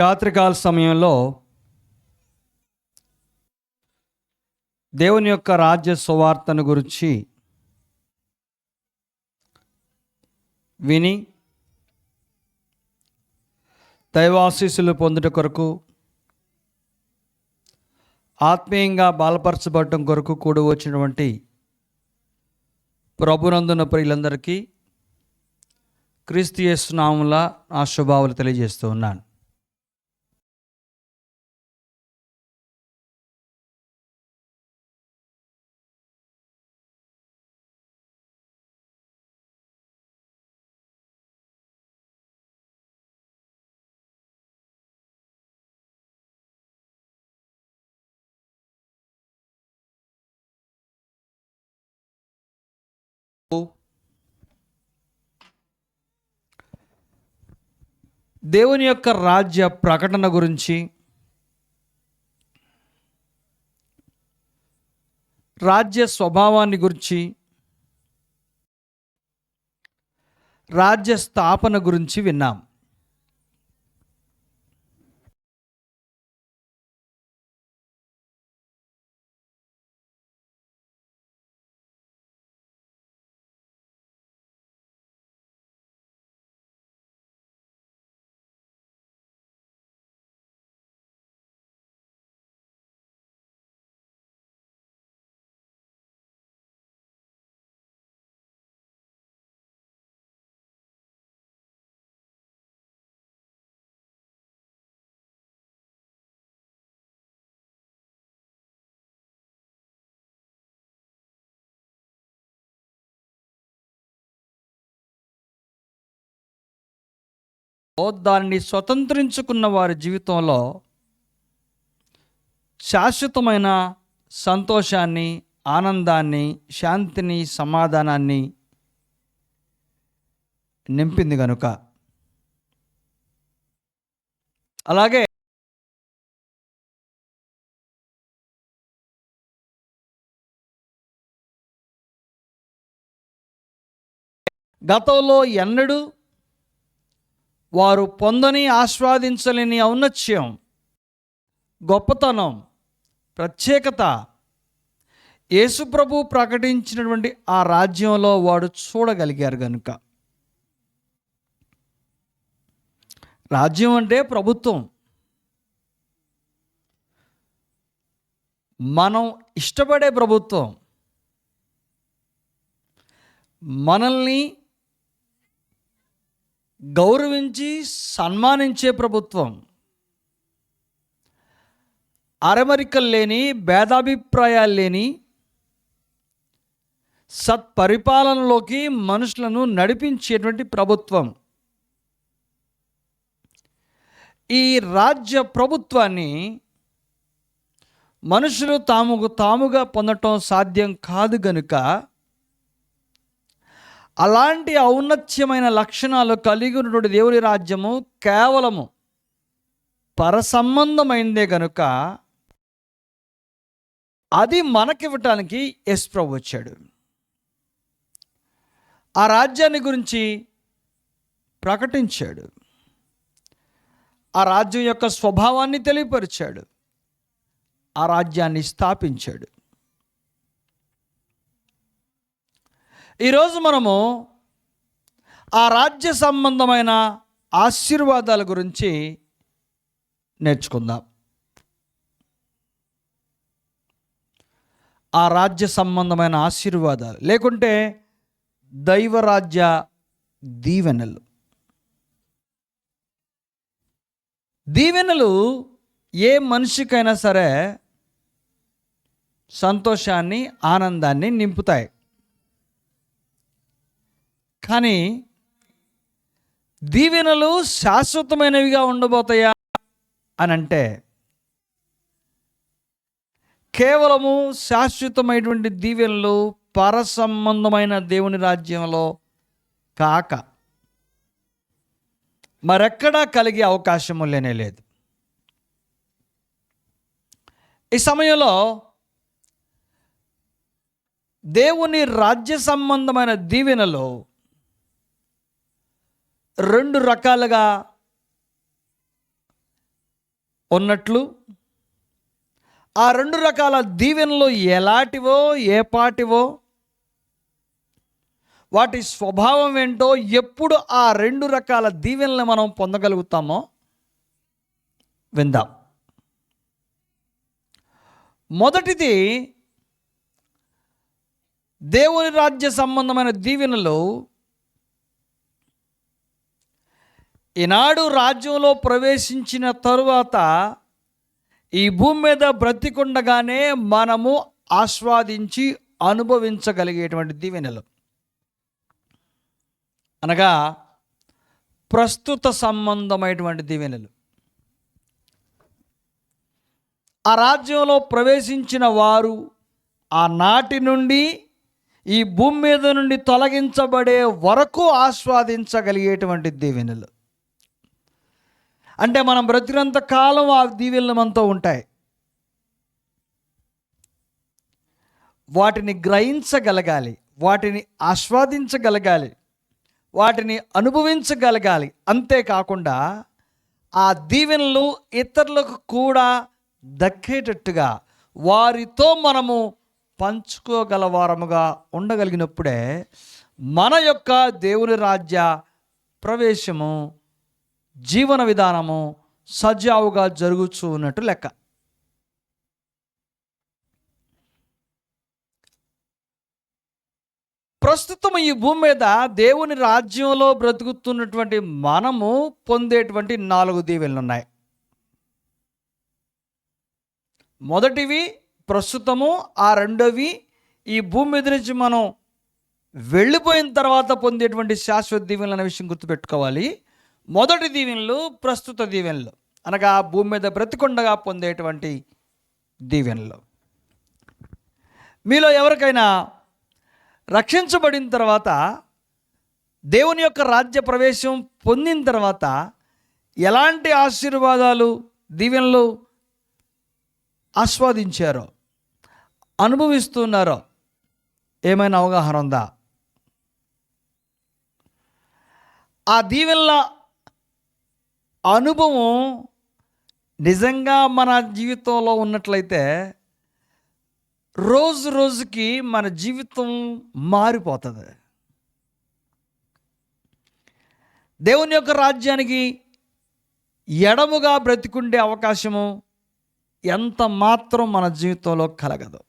రాత్రికాల సమయంలో దేవుని యొక్క రాజ్య సువార్తను గురించి విని దైవాశీస్సులు పొందుట కొరకు, ఆత్మీయంగా బలపరచబడటం కొరకు కూడి వచ్చినటువంటి ప్రభునందున ప్రియులందరికీ క్రీస్తు యేసు నామమున నా శుభాలు తెలియజేస్తూ ఉన్నాను. దేవుని యొక్క రాజ్య ప్రకటన గురించి, రాజ్య స్వభావాన్ని గురించి, రాజ్య స్థాపన గురించి విన్నాం. దానిని స్వతంత్రించుకున్న వారి జీవితంలో శాశ్వతమైన సంతోషాన్ని, ఆనందాన్ని, శాంతిని, సమాధానాన్ని నింపింది గనుక, అలాగే గతంలో ఎన్నడూ వారు పొందని, ఆస్వాదించలేని ఔన్నత్యం, గొప్పతనం, ప్రత్యేకత యేసుప్రభు ప్రకటించినటువంటి ఆ రాజ్యంలో వాడు చూడగలిగారు గనుక. రాజ్యం అంటే ప్రభుత్వం. మనం ఇష్టపడే ప్రభుత్వం, మనల్ని గౌరవించి సన్మానించే ప్రభుత్వం, అరమరికలు లేని, భేదాభిప్రాయాలు లేని సత్పరిపాలనలోకి మనుషులను నడిపించేటువంటి ప్రభుత్వం. ఈ రాజ్య ప్రభుత్వాన్ని మనుషులు తాముగా పొందటం సాధ్యం కాదు గనుక, అలాంటి ఔన్నత్యమైన లక్షణాలు కలిగి ఉన్నటువంటి దేవుని రాజ్యము కేవలము పరసంబంధమైందే గనుక అది మనకివ్వటానికి యేసు ప్రభువు వచ్చాడు. ఆ రాజ్యాన్ని గురించి ప్రకటించాడు. ఆ రాజ్యం యొక్క స్వభావాన్ని తెలియపరిచాడు. ఆ రాజ్యాన్ని స్థాపించాడు. ఈరోజు మనము ఆ రాజ్య సంబంధమైన ఆశీర్వాదాల గురించి నేర్చుకుందాం. ఆ రాజ్య సంబంధమైన ఆశీర్వాదాలు లేకుంటే దైవరాజ్య దీవెనలు. దీవెనలు ఏ మనిషికైనా సరే సంతోషాన్ని, ఆనందాన్ని నింపుతాయి. కానీ దీవెనలు శాశ్వతమైనవిగా ఉండబోతాయా అని అంటే, కేవలము శాశ్వతమైనటువంటి దీవెనలు పరసంబంధమైన దేవుని రాజ్యంలో కాక మరెక్కడా కలిగే అవకాశము లేనే లేదు. ఈ సమయంలో దేవుని రాజ్య సంబంధమైన దీవెనలో రెండు రకాలుగా ఉన్నట్లు ఆ రెండు రకాల దీవెనలు ఎలాంటివో ఏ పాటివో వాటి స్వభావం ఏంటో ఎప్పుడు ఆ రెండు రకాల దీవెనలు మనం పొందగలుగుతామో విందాం. మొదటిది దేవుని రాజ్య సంబంధమైన దీవెనలు. ఈనాడు రాజ్యంలో ప్రవేశించిన తరువాత ఈ భూమి మీద బ్రతికుండగానే మనము ఆస్వాదించి అనుభవించగలిగేటువంటి దీవెనలు అనగా ప్రస్తుత సంబంధమైనటువంటి దీవెనలు. ఆ రాజ్యంలో ప్రవేశించిన వారు ఆనాటి నుండి ఈ భూమి మీద నుండి తొలగించబడే వరకు ఆస్వాదించగలిగేటువంటి దీవెనలు. అంటే మనం బ్రతికినంత కాలం ఆ దీవెనలు మనతో ఉంటాయి. వాటిని గ్రహించగలగాలి, వాటిని ఆస్వాదించగలగాలి, వాటిని అనుభవించగలగాలి. అంతేకాకుండా ఆ దీవెనలు ఇతరులకు కూడా దక్కేటట్టుగా వారితో మనము పంచుకోగలవారముగా ఉండగలిగినప్పుడే మన యొక్క దేవుని రాజ్య ప్రవేశము, జీవన విధానము సజావుగా జరుగుతూ ఉన్నట్టు లెక్క. ప్రస్తుతం ఈ భూమి మీద దేవుని రాజ్యంలో బ్రతుకుతున్నటువంటి మనము పొందేటువంటి 4 దీవెనలు ఉన్నాయి. మొదటివి ప్రస్తుతము, ఆ రెండోవి ఈ భూమి మీద నుంచి మనం వెళ్ళిపోయిన తర్వాత పొందేటువంటి శాశ్వత దీవెనలు అనే విషయం గుర్తుపెట్టుకోవాలి. మొదటి దీవెనలు ప్రస్తుత దీవెనలు అనగా భూమి మీద బ్రతికుండగా పొందేటువంటి దీవెనలు. మీలో ఎవరికైనా రక్షించబడిన తర్వాత దేవుని యొక్క రాజ్య ప్రవేశం పొందిన తర్వాత ఎలాంటి ఆశీర్వాదాలు, దీవెనలు ఆస్వాదించారో, అనుభవిస్తున్నారో ఏమైనా అవగాహన ఉందా? ఆ దీవెనల అనుభవం నిజంగా మన జీవితంలో ఉన్నట్లయితే రోజు రోజుకి మన జీవితం మారిపోతుంది. దేవుని యొక్క రాజ్యానికి ఎడముగా బ్రతికుండే అవకాశము ఎంత మాత్రం మన జీవితంలో కలగదు.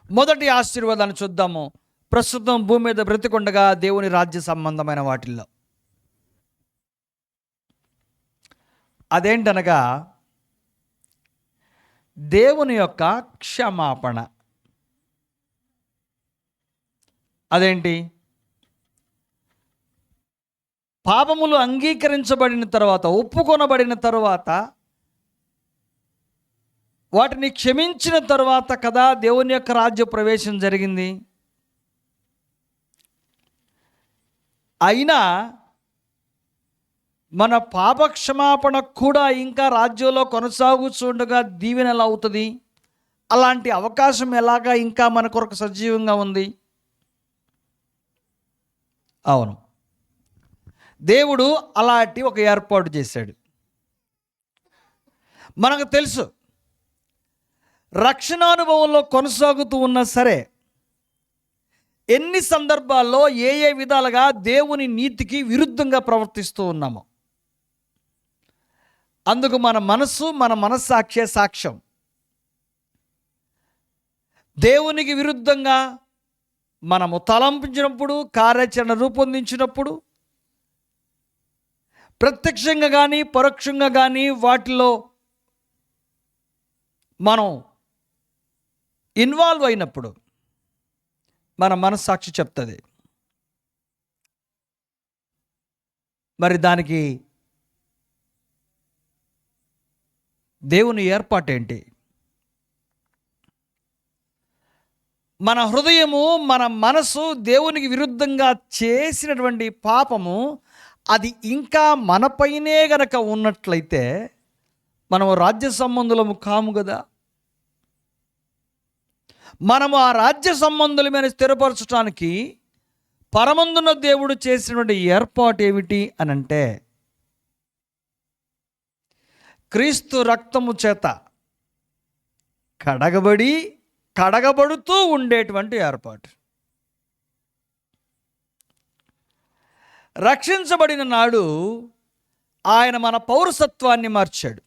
మొదటి ఆశీర్వాదాన్ని చూద్దాము. ప్రస్తుతం భూమి మీద బ్రతికుండగా దేవుని రాజ్య సంబంధమైన వాటిల్లో అదేంటనగా దేవుని యొక్క క్షమాపణ. అదేంటి? పాపములు అంగీకరించబడిన తర్వాత, ఒప్పుకొనబడిన తర్వాత, వాటిని క్షమించిన తర్వాత కదా దేవుని యొక్క రాజ్య ప్రవేశం జరిగింది. అయినా మన పాప క్షమాపణ కూడా ఇంకా రాజ్యంలో కొనసాగుతుండగా దీవెన ఎలా అవుతుంది? అలాంటి అవకాశం ఎలాగా ఇంకా మన కొరకు సజీవంగా ఉంది? అవును, దేవుడు అలాంటి ఒక ఏర్పాటు చేశాడు. మనకు తెలుసు, రక్షణ అనుభవంలో కొనసాగుతూ ఉన్నా సరే ఎన్ని సందర్భాల్లో ఏ ఏ విధాలుగా దేవుని నీతికి విరుద్ధంగా ప్రవర్తిస్తూ ఉన్నామో అందుకు మన మనస్సు, మన మనస్సాక్షే సాక్ష్యం. దేవునికి విరుద్ధంగా మనము తలంపించినప్పుడు, కార్యాచరణ రూపొందించినప్పుడు, ప్రత్యక్షంగా కానీ పరోక్షంగా కానీ వాటిలో మనం ఇన్వాల్వ్ అయినప్పుడు మన మనస్సాక్షి చెప్తుంది. మరి దానికి దేవుని ఏర్పాటేంటి? మన హృదయము, మన మనసు దేవునికి విరుద్ధంగా చేసినటువంటి పాపము అది ఇంకా మనపైనే గనక ఉన్నట్లయితే మనము రాజ్య సంబంధులము కాము కదా. మనము ఆ రాజ్య సంబంధులమైన స్థిరపరచడానికి పరమందున్న దేవుడు చేసినటువంటి ఏర్పాటు ఏమిటి అని అంటే క్రీస్తు రక్తము చేత కడగబడుతూ ఉండేటువంటి ఏర్పాటు. రక్షించబడిన నాడు ఆయన మన పౌరసత్వాన్ని మార్చాడు.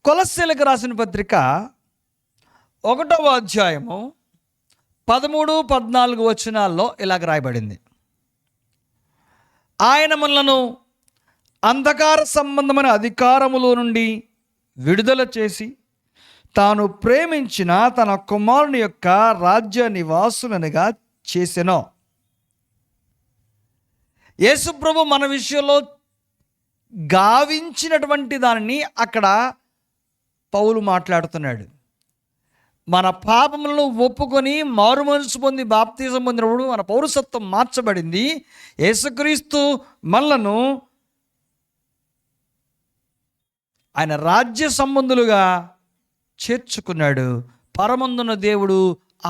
కొలస్సీలకు రాసిన పత్రిక 1వ అధ్యాయము 13, 14 వచనాల్లో ఇలాగ రాయబడింది: ఆయన మనలను అంధకార సంబంధమైన అధికారములో నుండి విడుదల చేసి తాను ప్రేమించిన తన కుమారుని యొక్క రాజ్య నివాసులనుగా చేసెను. యేసుప్రభు మన విషయంలో గావించినటువంటి దానిని అక్కడ పౌలు మాట్లాడుతున్నాడు. మన పాపములను ఒప్పుకొని మారు మనసు పొంది బాప్తిజం పొందినప్పుడు మన పౌరసత్వం మార్చబడింది. యేసుక్రీస్తు మనలను ఆయన రాజ్య సంబంధులుగా చేర్చుకున్నాడు. పరమందున దేవుడు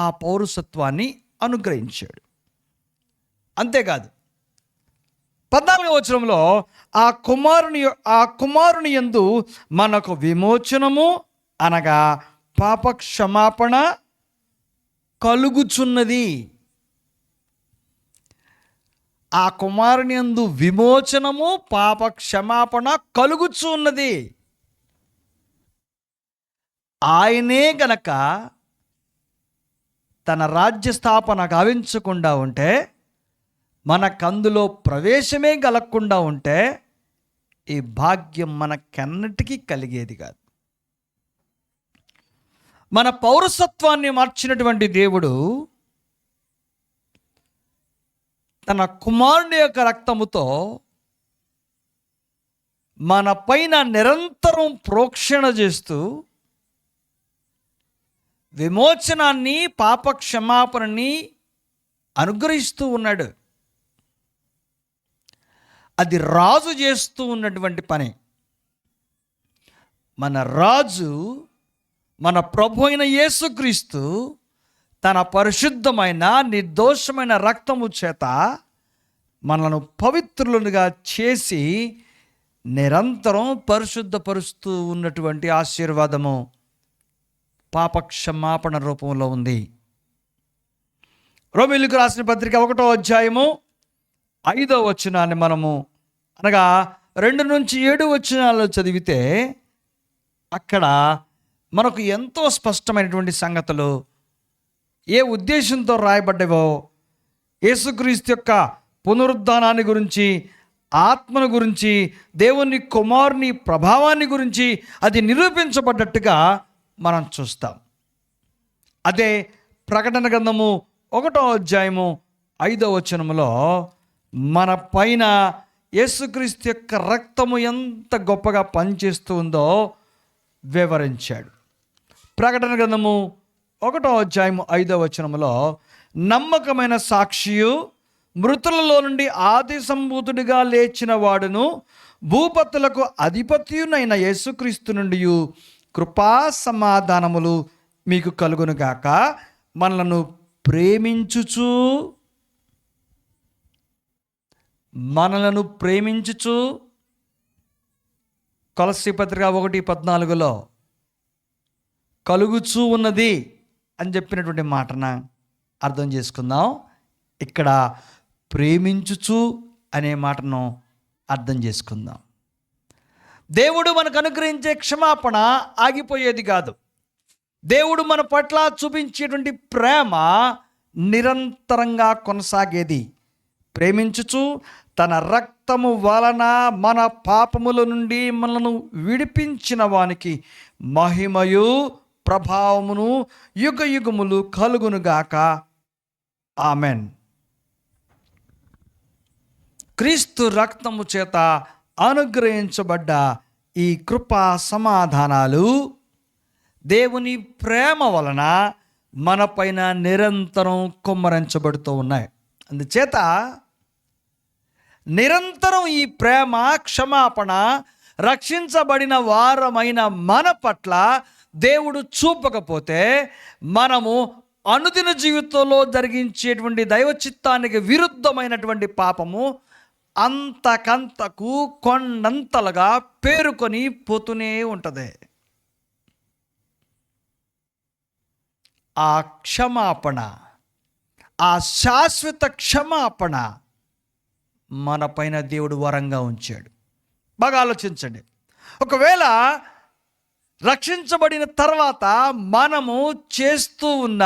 ఆ పౌరసత్వాన్ని అనుగ్రహించాడు. అంతేకాదు, 14వ వచనంలో ఆ కుమారుని యందు మనకు విమోచనము అనగా పాప క్షమాపణ కలుగుచున్నది. ఆ కుమారుని యందు విమోచనము, పాప క్షమాపణ కలుగుచున్నది. ఆయనే గనక తన రాజ్య స్థాపన గావించకుండా ఉంటే, మనకందులో ప్రవేశమే కలగకుండా ఉంటే, ఈ భాగ్యం మనకెన్నటికీ కలిగేది కాదు. మన పౌరసత్వాన్ని మార్చినటువంటి దేవుడు తన కుమారుని యొక్క రక్తముతో మన పైన నిరంతరం ప్రోక్షణ చేస్తూ విమోచనాన్ని, పాప క్షమాపణని అనుగ్రహిస్తూ ఉన్నాడు. అది రాజు చేస్తూ ఉన్నటువంటి పని. మన రాజు, మన ప్రభు అయిన యేసుక్రీస్తు తన పరిశుద్ధమైన నిర్దోషమైన రక్తము చేత మనను పవిత్రులుగా చేసి నిరంతరం పరిశుద్ధపరుస్తూ ఉన్నటువంటి ఆశీర్వాదము పాపక్షమాపణ రూపంలో ఉంది. రోమీయులకు రాసిన పత్రిక 1వ అధ్యాయము 5వ వచనాన్ని మనము అనగా 2 నుంచి 7 వచనాల్లో చదివితే అక్కడ మనకు ఎంతో స్పష్టమైనటువంటి సంగతులు, ఏ ఉద్దేశంతో రాయబడ్డవో, యేసుక్రీస్తు యొక్క పునరుద్ధానాన్ని గురించి, ఆత్మను గురించి, దేవుని కుమారుని ప్రభావాన్ని గురించి అది నిరూపించబడ్డట్టుగా మనం చూస్తాం. అదే ప్రకటన గ్రంథము 1వ అధ్యాయము 5వ వచనములో మన పైన యేసుక్రీస్తు యొక్క రక్తము ఎంత గొప్పగా పనిచేస్తూ ఉందో వివరించాడు. ప్రకటన గ్రంథము 1వ అధ్యాయము 5వ వచనములో నమ్మకమైన సాక్షియు, మృతులలో నుండి ఆది సంభూతుడిగా లేచిన వాడును, భూపతులకు అధిపతియునైన యేసుక్రీస్తు నుండి కృపా సమాధానములు మీకు కలుగునుగాక, మనలను ప్రేమించుచు కొలస్సీ పత్రిక 1:14 కలుగుచూ ఉన్నది అని చెప్పినటువంటి మాటన అర్థం చేసుకుందాం. ఇక్కడ ప్రేమించుచు అనే మాటను అర్థం చేసుకుందాం. దేవుడు మనకు అనుగ్రహించే క్షమాపణ ఆగిపోయేది కాదు. దేవుడు మన పట్ల చూపించేటువంటి ప్రేమ నిరంతరంగా కొనసాగేది. ప్రేమించుచు తన రక్తము వలన మన పాపముల నుండి మనను విడిపించిన వానికి మహిమయు ప్రభావమును యుగ యుగములు కలుగునుగాక. ఆమెన్. క్రీస్తు రక్తము చేత అనుగ్రహించబడ్డ ఈ కృపా సమాధానాలు దేవుని ప్రేమ వలన మన పైన నిరంతరం కుమ్మరించబడుతూ ఉన్నాయి. అందుచేత నిరంతరం ఈ ప్రేమ, క్షమాపణ రక్షించబడిన వారమైన మన పట్ల దేవుడు చూపకపోతే మనము అనుదిన జీవితంలో జరిగించేటువంటి దైవ చిత్తానికి విరుద్ధమైనటువంటి పాపము అంతకంతకు కొండంతలుగా పేరుకొని పోతూనే ఉంటుంది. ఆ క్షమాపణ, ఆ శాశ్వత క్షమాపణ మన పైన దేవుడు వరంగా ఉంచాడు. బాగా ఆలోచించండి. ఒకవేళ రక్షించబడిన తర్వాత మనము చేస్తూ ఉన్న,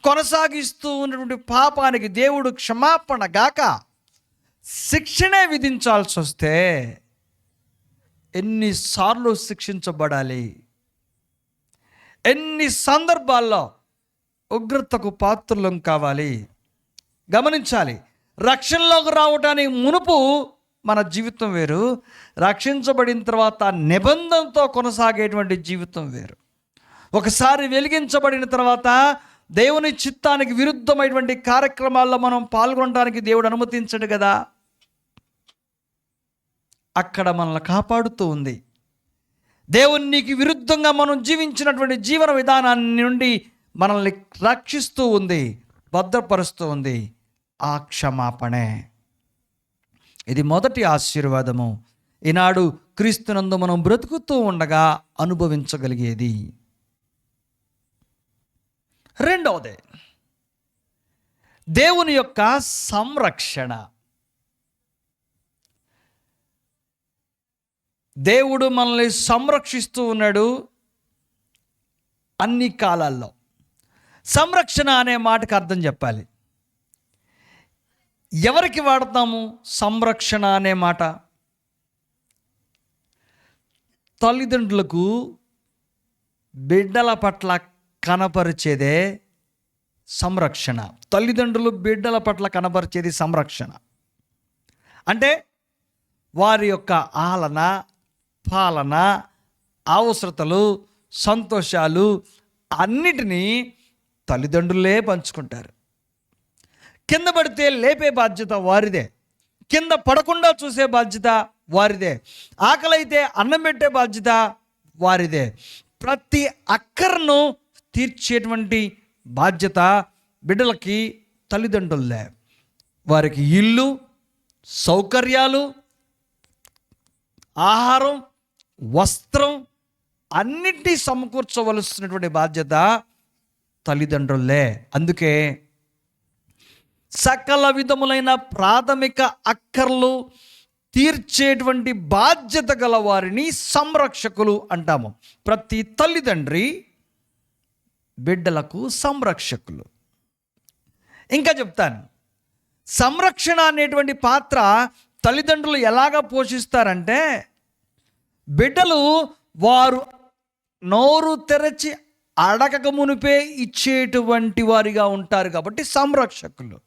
కొనసాగిస్తూ ఉన్నటువంటి పాపానికి దేవుడు క్షమాపణ గాక శిక్షనే విధించాల్సి వస్తే ఎన్నిసార్లు శిక్షించబడాలి, ఎన్ని సందర్భాల్లో ఉగ్రతకు పాత్రలం కావాలి. గమనించాలి, రక్షణలోకి రావడానికి మునుపు మన జీవితం వేరు, రక్షించబడిన తర్వాత నిబంధనతో కొనసాగేటువంటి జీవితం వేరు. ఒకసారి వెలిగించబడిన తర్వాత దేవుని చిత్తానికి విరుద్ధమైనటువంటి కార్యక్రమాల్లో మనం పాల్గొనడానికి దేవుడు అనుమతించడు కదా. అక్కడ మనల్ని కాపాడుతూ ఉంది. దేవునికి విరుద్ధంగా మనం జీవించినటువంటి జీవన విధానాన్ని నుండి మనల్ని రక్షిస్తూ ఉంది, భద్రపరుస్తూ ఉంది ఆ క్షమాపణే. ఇది మొదటి ఆశీర్వాదము, ఈనాడు క్రీస్తునందు మనం బ్రతుకుతూ ఉండగా అనుభవించగలిగేది. రెండవది దేవుని యొక్క సంరక్షణ. దేవుడు మనల్ని సంరక్షిస్తూ ఉన్నాడు అన్ని కాలాల్లో. సంరక్షణ అనే మాటకు అర్థం చెప్పాలి. ఎవరికి వాడతాము సంరక్షణ అనే మాట? తల్లిదండ్రులకు బిడ్డల పట్ల కనపరిచేదే సంరక్షణ. తల్లిదండ్రులు బిడ్డల పట్ల కనపరిచేది సంరక్షణ. అంటే వారి యొక్క ఆలన, పాలన, అవసరతలు, సంతోషాలు అన్నిటినీ తల్లిదండ్రులే పంచుకుంటారు. కింద పడితే లేపే బాధ్యత వారిదే, కింద పడకుండా చూసే బాధ్యత వారిదే, ఆకలైతే అన్నం పెట్టే బాధ్యత వారిదే. ప్రతి అక్కరను తీర్చేటువంటి బాధ్యత బిడ్డలకి తల్లిదండ్రులే. వారికి ఇల్లు, సౌకర్యాలు, ఆహారం, వస్త్రం అన్నిటినీ సమకూర్చవలసినటువంటి బాధ్యత తల్లిదండ్రులే. అందుకే సకల విధములైన ప్రాథమిక అక్కర్లు తీర్చేటువంటి బాధ్యత గల వారిని సంరక్షకులు అంటాము. ప్రతి తల్లిదండ్రి బిడ్డలకు సంరక్షకులు. ఇంకా చెప్తాను, సంరక్షణ అనేటువంటి పాత్ర తల్లిదండ్రులు ఎలాగ పోషిస్తారంటే, బిడ్డలు వారు నోరు తెరచి అడగక మునిపే ఇచ్చేటువంటి వారిగా ఉంటారు కాబట్టి సంరక్షకులు.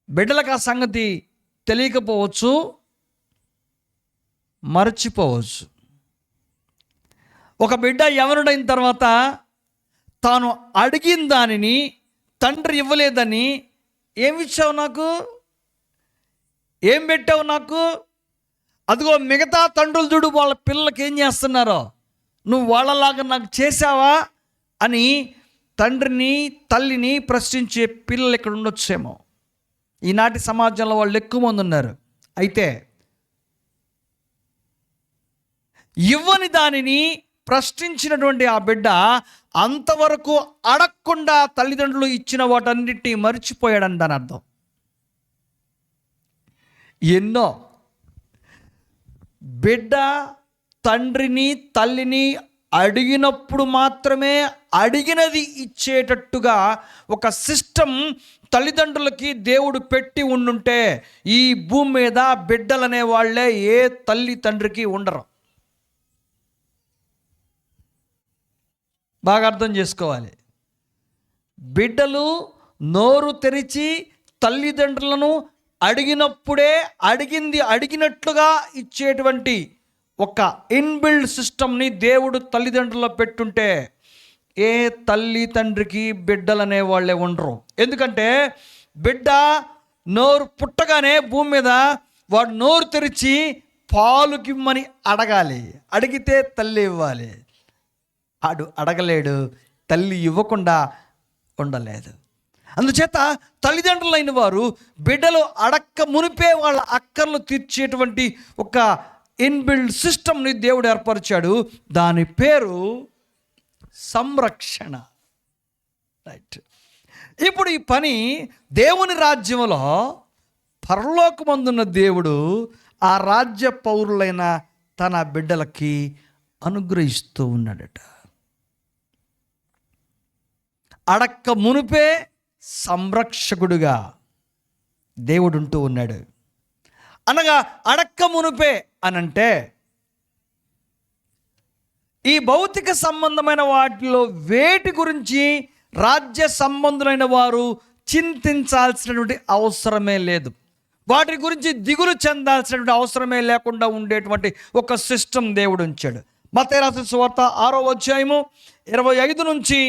బిడ్డలకు ఆ సంగతి తెలియకపోవచ్చు, మర్చిపోవచ్చు. ఒక బిడ్డ యవనుడైన తర్వాత తాను అడిగిన దానిని తండ్రి ఇవ్వలేదని, ఏమిచ్చావు నాకు, ఏం పెట్టావు నాకు, అదిగో మిగతా తండ్రులు చూడు వాళ్ళ పిల్లలకి ఏం చేస్తున్నారో, నువ్వు వాళ్ళలాగా నాకు చేసావా అని తండ్రిని తల్లిని ప్రశ్నించే పిల్లలు ఇక్కడ ఉండొచ్చేమో. ఈనాటి సమాజంలో వాళ్ళు ఎక్కువ మంది ఉన్నారు. అయితే ఇవ్వని దానిని ప్రశ్నించినటువంటి ఆ బిడ్డ అంతవరకు అడగకుండా తల్లిదండ్రులు ఇచ్చిన వాటన్నిటినీ మర్చిపోయాడని దాని అర్థం. ఎన్నో బిడ్డ తండ్రిని తల్లిని అడిగినప్పుడు మాత్రమే అడిగినది ఇచ్చేటట్టుగా ఒక సిస్టమ్ తల్లిదండ్రులకి దేవుడు పెట్టి ఉండుంటే ఈ భూమి మీద బిడ్డలనే వాళ్ళే ఏ తల్లి తండ్రికి ఉండరు. బాగా అర్థం చేసుకోవాలి. బిడ్డలు నోరు తెరిచి తల్లిదండ్రులను అడిగినప్పుడే అడిగింది అడిగినట్లుగా ఇచ్చేటువంటి ఒక ఇన్బిల్డ్ సిస్టమ్ని దేవుడు తల్లిదండ్రుల్లో పెట్టుంటే ఏ తల్లి తండ్రికి బిడ్డలనే వాళ్ళే ఉండరు. ఎందుకంటే బిడ్డ నోరు పుట్టగానే భూమి మీద వాడు నోరు తెరిచి పాలుకిమ్మని అడగాలి, అడిగితే తల్లి ఇవ్వాలి. ఆడు అడగలేడు, తల్లి ఇవ్వకుండా ఉండలేదు. అందుచేత తల్లిదండ్రులైన వారు బిడ్డలు అడక్క మునిపే వాళ్ళ అక్కర్లు తీర్చేటువంటి ఒక ఇన్బిల్డ్ సిస్టమ్ని దేవుడు ఏర్పరిచాడు. దాని పేరు సంరక్షణ. రైట్. ఇప్పుడు ఈ పని దేవుని రాజ్యంలో పరలోకమందున్న దేవుడు ఆ రాజ్య పౌరులైన తన బిడ్డలకి అనుగ్రహిస్తూ ఉన్నాడట. అడక్క మునిపే సంరక్షకుడుగా దేవుడు ఉంటూ ఉన్నాడు. అనగా అడక్క మునిపే అనంటే ఈ భౌతిక సంబంధమైన వాటిలో వేటి గురించి రాజ్య సంబంధులైన వారు చింతించాల్సినటువంటి అవసరమే లేదు. వాటి గురించి దిగులు చెందాల్సినటువంటి అవసరమే లేకుండా ఉండేటువంటి ఒక సిస్టమ్ దేవుడు ఉంచాడు. మత్తయి రాసిన సువార్త 6వ అధ్యాయము 25 నుంచి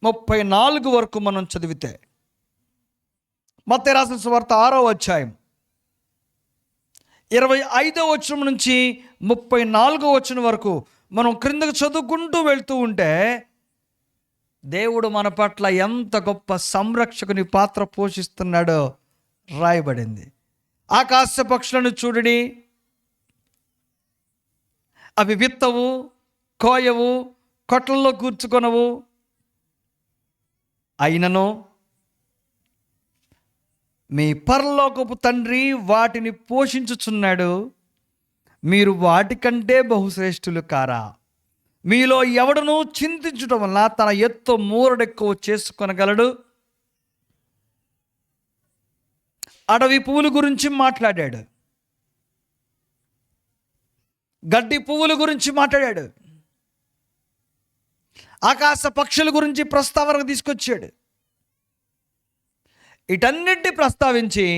34 వరకు మనం చదివితే, మత్తయి రాసిన సువార్త 6వ అధ్యాయం 25వ వచనం నుంచి 34వ వచనం వరకు మనం క్రిందకు చదువుకుంటూ వెళ్తూ ఉంటే దేవుడు మన పట్ల ఎంత గొప్ప సంరక్షకుని పాత్ర పోషిస్తున్నాడో రాయబడింది. ఆకాశ పక్షులను చూడండి, అవి విత్తవు, కోయవు, కొట్లలో కూర్చుకొనవు, అయినను మీ పరలోకపు తండ్రి వాటిని పోషించుచున్నాడు. మీరు వాటికంటే బహుశ్రేష్ఠులు కారా? మీలో ఎవడను చింతించడం వల్ల తన ఎత్తు మూరడెక్కువ చేసుకొనగలడు? అడవి పువ్వుల గురించి మాట్లాడాడు, గడ్డి పువ్వుల గురించి మాట్లాడాడు, ఆకాశ పక్షుల గురించి ప్రస్తావనకు తీసుకొచ్చాడు. వీటన్నిటిని ప్రస్తావించి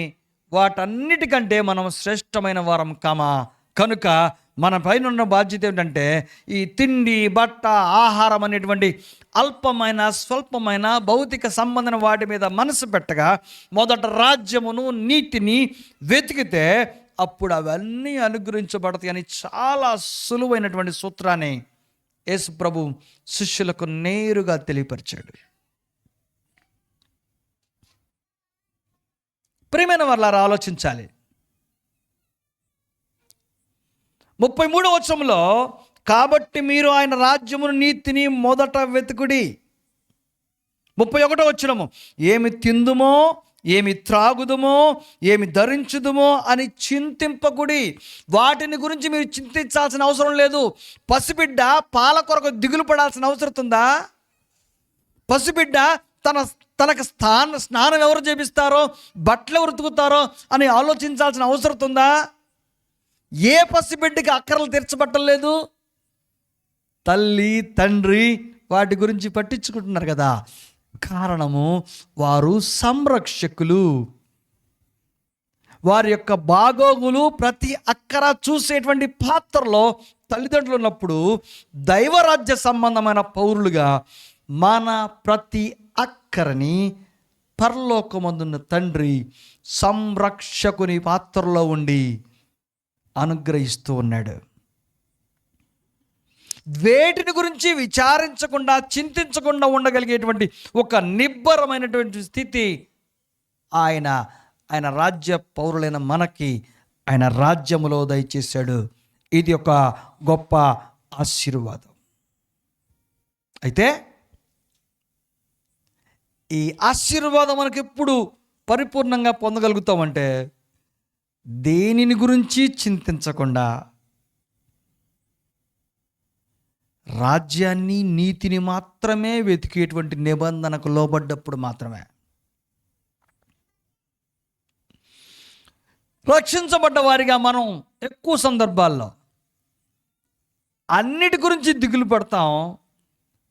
వాటన్నిటికంటే మనం శ్రేష్టమైన వారం కామా, కనుక మన పైన ఉన్న బాధ్యత ఏంటంటే ఈ తిండి, బట్ట, ఆహారం అనేటువంటి అల్పమైన స్వల్పమైన భౌతిక సంబంధమైన వాటి మీద మనసు పెట్టగా మొదట రాజ్యమును నీతిని వెతికితే అప్పుడు అవన్నీ అనుగ్రహించబడతాయి అని చాలా సులువైనటువంటి సూత్రాన్ని యేసు ప్రభు శిష్యులకు నేరుగా తెలియపరిచాడు. ప్రియమైన వారు ఆలోచించాలి. 33వ వచనంలో కాబట్టి మీరు ఆయన రాజ్యమును నీతిని మొదట వెతుకుడి. 31వ వచనము ఏమి తిందుమో, ఏమి త్రాగుదుమో, ఏమి ధరించుదుమో అని చింతింపకుడి. వాటిని గురించి మీరు చింతించాల్సిన అవసరం లేదు. పసిబిడ్డ పాల కొరకు దిగులు పడాల్సిన అవసరం ఉందా? పసిబిడ్డ తనకు స్నానం ఎవరు చేపిస్తారో, బట్టలు ఎవరు ఉతుకుతారో అని ఆలోచించాల్సిన అవసరం ఉందా? ఏ పసిబిడ్డకి అక్కర్లు తీర్చబట్టలేదు? తల్లి, తండ్రి వాటి గురించి పట్టించుకుంటున్నారు కదా. కారణము వారు సంరక్షకులు. వారి యొక్క బాగోగులు ప్రతి అక్కర చూసేటువంటి పాత్రలో తల్లిదండ్రులు ఉన్నప్పుడు దైవరాజ్య సంబంధమైన పౌరులుగా మన ప్రతి అక్కరని పరలోకమందున్న తండ్రి సంరక్షకుని పాత్రలో ఉండి అనుగ్రహిస్తూ ఉన్నాడు. వేటిని గురించి విచారించకుండా, చింతించకుండా ఉండగలిగేటువంటి ఒక నిబ్బరమైనటువంటి స్థితి ఆయన రాజ్య పౌరులైన మనకి ఆయన రాజ్యములో దయచేశాడు. ఇది ఒక గొప్ప ఆశీర్వాదం. అయితే ఈ ఆశీర్వాదం మనకి ఎప్పుడు పరిపూర్ణంగా పొందగలుగుతామంటే దేనిని గురించి చింతించకుండా రాజ్యాన్ని, నీతిని మాత్రమే వెతికేటువంటి నిబంధనకు లోబడ్డప్పుడు మాత్రమే. రక్షించబడ్డ వారిగా మనం ఎక్కువ సందర్భాల్లో అన్నిటి గురించి దిగులు పడతాం,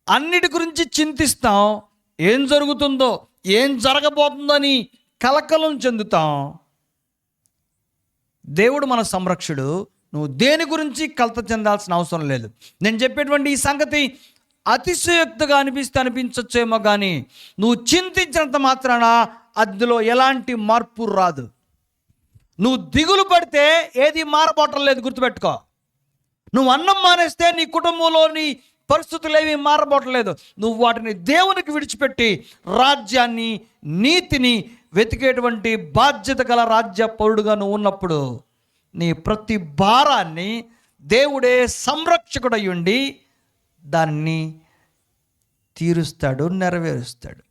అన్నిటి గురించి చింతిస్తాం, ఏం జరుగుతుందో, ఏం జరగబోతుందో అని కలకలం చెందుతాం. దేవుడు మన సంరక్షకుడు. నువ్వు దేని గురించి కలత చెందాల్సిన అవసరం లేదు. నేను చెప్పేటువంటి ఈ సంగతి అతిశయోక్తిగా అనిపించచ్చేమో కానీ నువ్వు చింతించినంత మాత్రాన అందులో ఎలాంటి మార్పు రాదు. నువ్వు దిగులు పడితే ఏది మారబోటం లేదు. గుర్తుపెట్టుకో. నువ్వు అన్నం మానేస్తే నీ కుటుంబంలోని పరిస్థితులు ఏమీ మారబోట్లేదు. నువ్వు వాటిని దేవునికి విడిచిపెట్టి రాజ్యాన్ని, నీతిని వెతికేటువంటి బాధ్యత గల రాజ్య పౌరుడుగా నువ్వు ఉన్నప్పుడు నీ ప్రతి భారాన్ని దేవుడే సంరక్షకుడై ఉండి దాన్ని తీరుస్తాడు, నెరవేరుస్తాడు.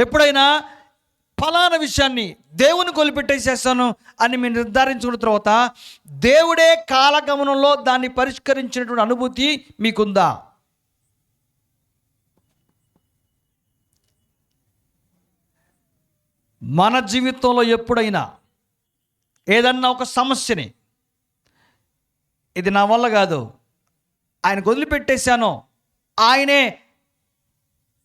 ఎప్పుడైనా ఫలానా విషయాన్ని దేవుని కొలిపెట్టేసేస్తాను అని మీరు నిర్ధారించుకున్న తర్వాత దేవుడే కాలగమనంలో దాన్ని పరిష్కరించినటువంటి అనుభూతి మీకుందా? మన జీవితంలో ఎప్పుడైనా ఏదన్నా ఒక సమస్యని, ఇది నా వల్ల కాదు, ఆయనకు వదిలిపెట్టేశాను, ఆయనే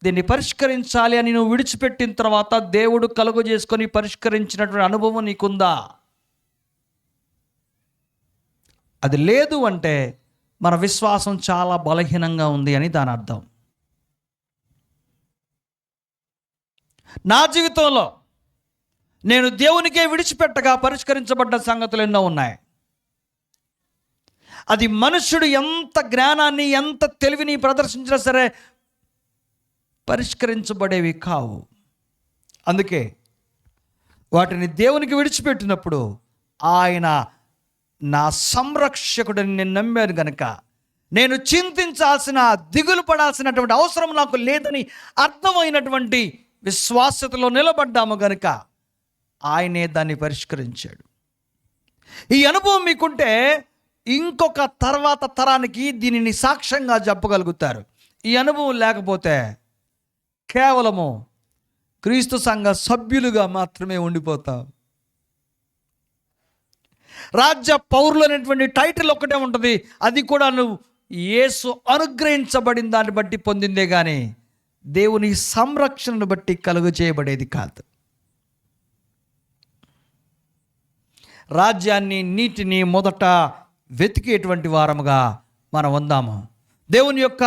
దీన్ని పరిష్కరించాలి అని నువ్వు విడిచిపెట్టిన తర్వాత దేవుడు కలుగు చేసుకొని పరిష్కరించినటువంటి అనుభవం నీకుందా? అది లేదు అంటే మన విశ్వాసం చాలా బలహీనంగా ఉంది అని దాని అర్థం. నా జీవితంలో నేను దేవునికే విడిచిపెట్టగా పరిష్కరించబడ్డ సంగతులు ఎన్నో ఉన్నాయి. అది మనుష్యుడు ఎంత జ్ఞానాన్ని, ఎంత తెలివిని ప్రదర్శించినా సరే పరిష్కరించబడేవి కావు. అందుకే వాటిని దేవునికి విడిచిపెట్టినప్పుడు ఆయన నా సంరక్షకుడిని నేను నమ్మాను కనుక నేను చింతించాల్సిన, దిగులు పడాల్సినటువంటి అవసరం నాకు లేదని అర్థమైనటువంటి విశ్వాసతలో నిలబడ్డాము కనుక ఆయనే దాన్ని పరిష్కరించాడు. ఈ అనుభవం మీకుంటే ఇంకొక తర్వాత తరానికి దీనిని సాక్ష్యంగా చెప్పగలుగుతారు. ఈ అనుభవం లేకపోతే కేవలము క్రీస్తు సంఘ సభ్యులుగా మాత్రమే ఉండిపోతాం. రాజ్య పౌరులు అనేటువంటి టైటిల్ ఒక్కటే ఉంటుంది. అది కూడా నువ్వు యేసు అనుగ్రహించబడిన దాన్ని బట్టి పొందిందే కానీ దేవుని సంరక్షణను బట్టి కలుగు చేయబడేది కాదు. రాజ్యాన్ని, నీటిని మొదట వెతికేటువంటి వారముగా మనం ఉందాము. దేవుని యొక్క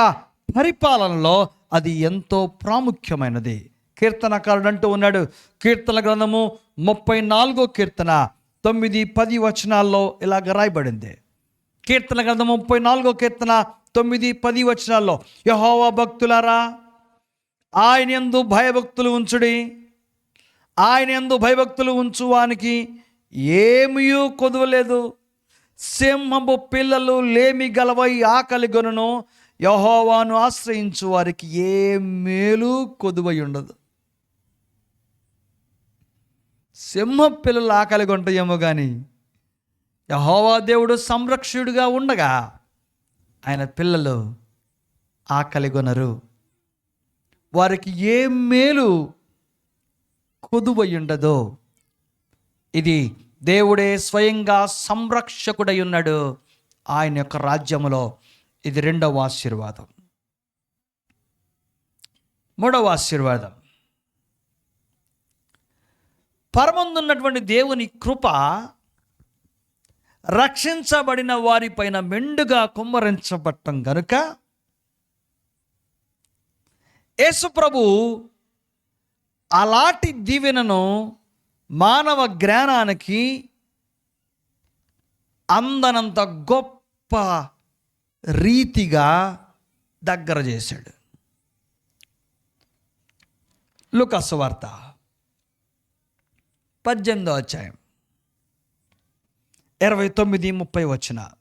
పరిపాలనలో అది ఎంతో ప్రాముఖ్యమైనది. కీర్తనకారుడు అంటూ ఉన్నాడు, కీర్తన గ్రంథము 34 కీర్తన 9-10 వచనాల్లో ఇలాగ రాయబడింది. కీర్తన గ్రంథము 34 కీర్తన 9-10 వచనాల్లో, యెహోవా భక్తులారా ఆయన యందు భయభక్తులు ఉంచుడి, ఆయన యందు భయభక్తులు ఉంచువానికి ఏమీ కొదువలేదు. సింహపు పిల్లలు లేమి గలవై ఆకలి గొనును, యెహోవాను ఆశ్రయించు వారికి ఏ మేలు కొదువై ఉండదు. సింహ పిల్లలు ఆకలి కొంటాయేమో కానీ యెహోవా దేవుడు సంరక్షకుడిగా ఉండగా ఆయన పిల్లలు ఆకలి కొనరు, వారికి ఏ మేలు కొదువై ఉండదు. ఇది దేవుడే స్వయంగా సంరక్షకుడై ఉన్నాడు ఆయన యొక్క రాజ్యములో. ఇది రెండవ ఆశీర్వాదం. మూడవ ఆశీర్వాదం, పరమందున్నటువంటి దేవుని కృప రక్షించబడిన వారిపైన మెండుగా కుమ్మరించబడటం గనుక యేసు ప్రభు అలాంటి దీవెనను మానవ జ్ఞానానికి అందనంత గొప్ప రీతిగా దగ్గర చేశాడు. లూకా సువార్త 18వ అధ్యాయం 29-30 వచనాలు.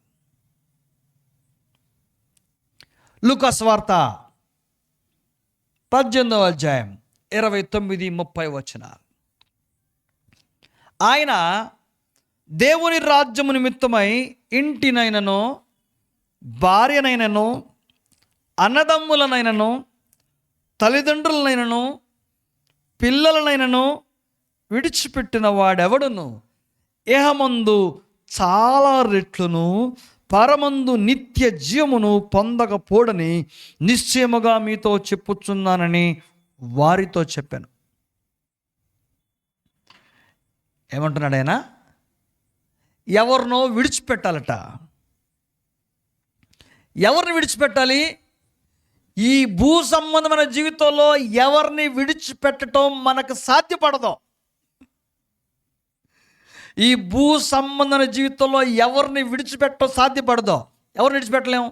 లూకా సువార్త 18వ అధ్యాయం 29-30 వచనాలు. ఆయన దేవుని రాజ్యము నిమిత్తమై ఇంటినైనను, భార్యనైనను, అన్నదమ్ములనైనను, తల్లిదండ్రులనైనను, పిల్లలనైనను విడిచిపెట్టిన వాడెవడును ఇహమందు చాలా రెట్లును పరమందు నిత్య జీవమును పొందకపోడని నిశ్చయముగా మీతో చెప్పుచున్నానని వారితో చెప్పాను. ఏమంటున్నాడు ఆయన? ఎవరినో విడిచిపెట్టాలట. ఎవరిని విడిచిపెట్టాలి? ఈ భూ సంబంధమైన జీవితంలో ఎవరిని విడిచిపెట్టడం మనకు సాధ్యపడదు. ఈ భూ సంబంధమైన జీవితంలో ఎవరిని విడిచిపెట్టడం సాధ్యపడదు. ఎవరిని విడిచిపెట్టలేము?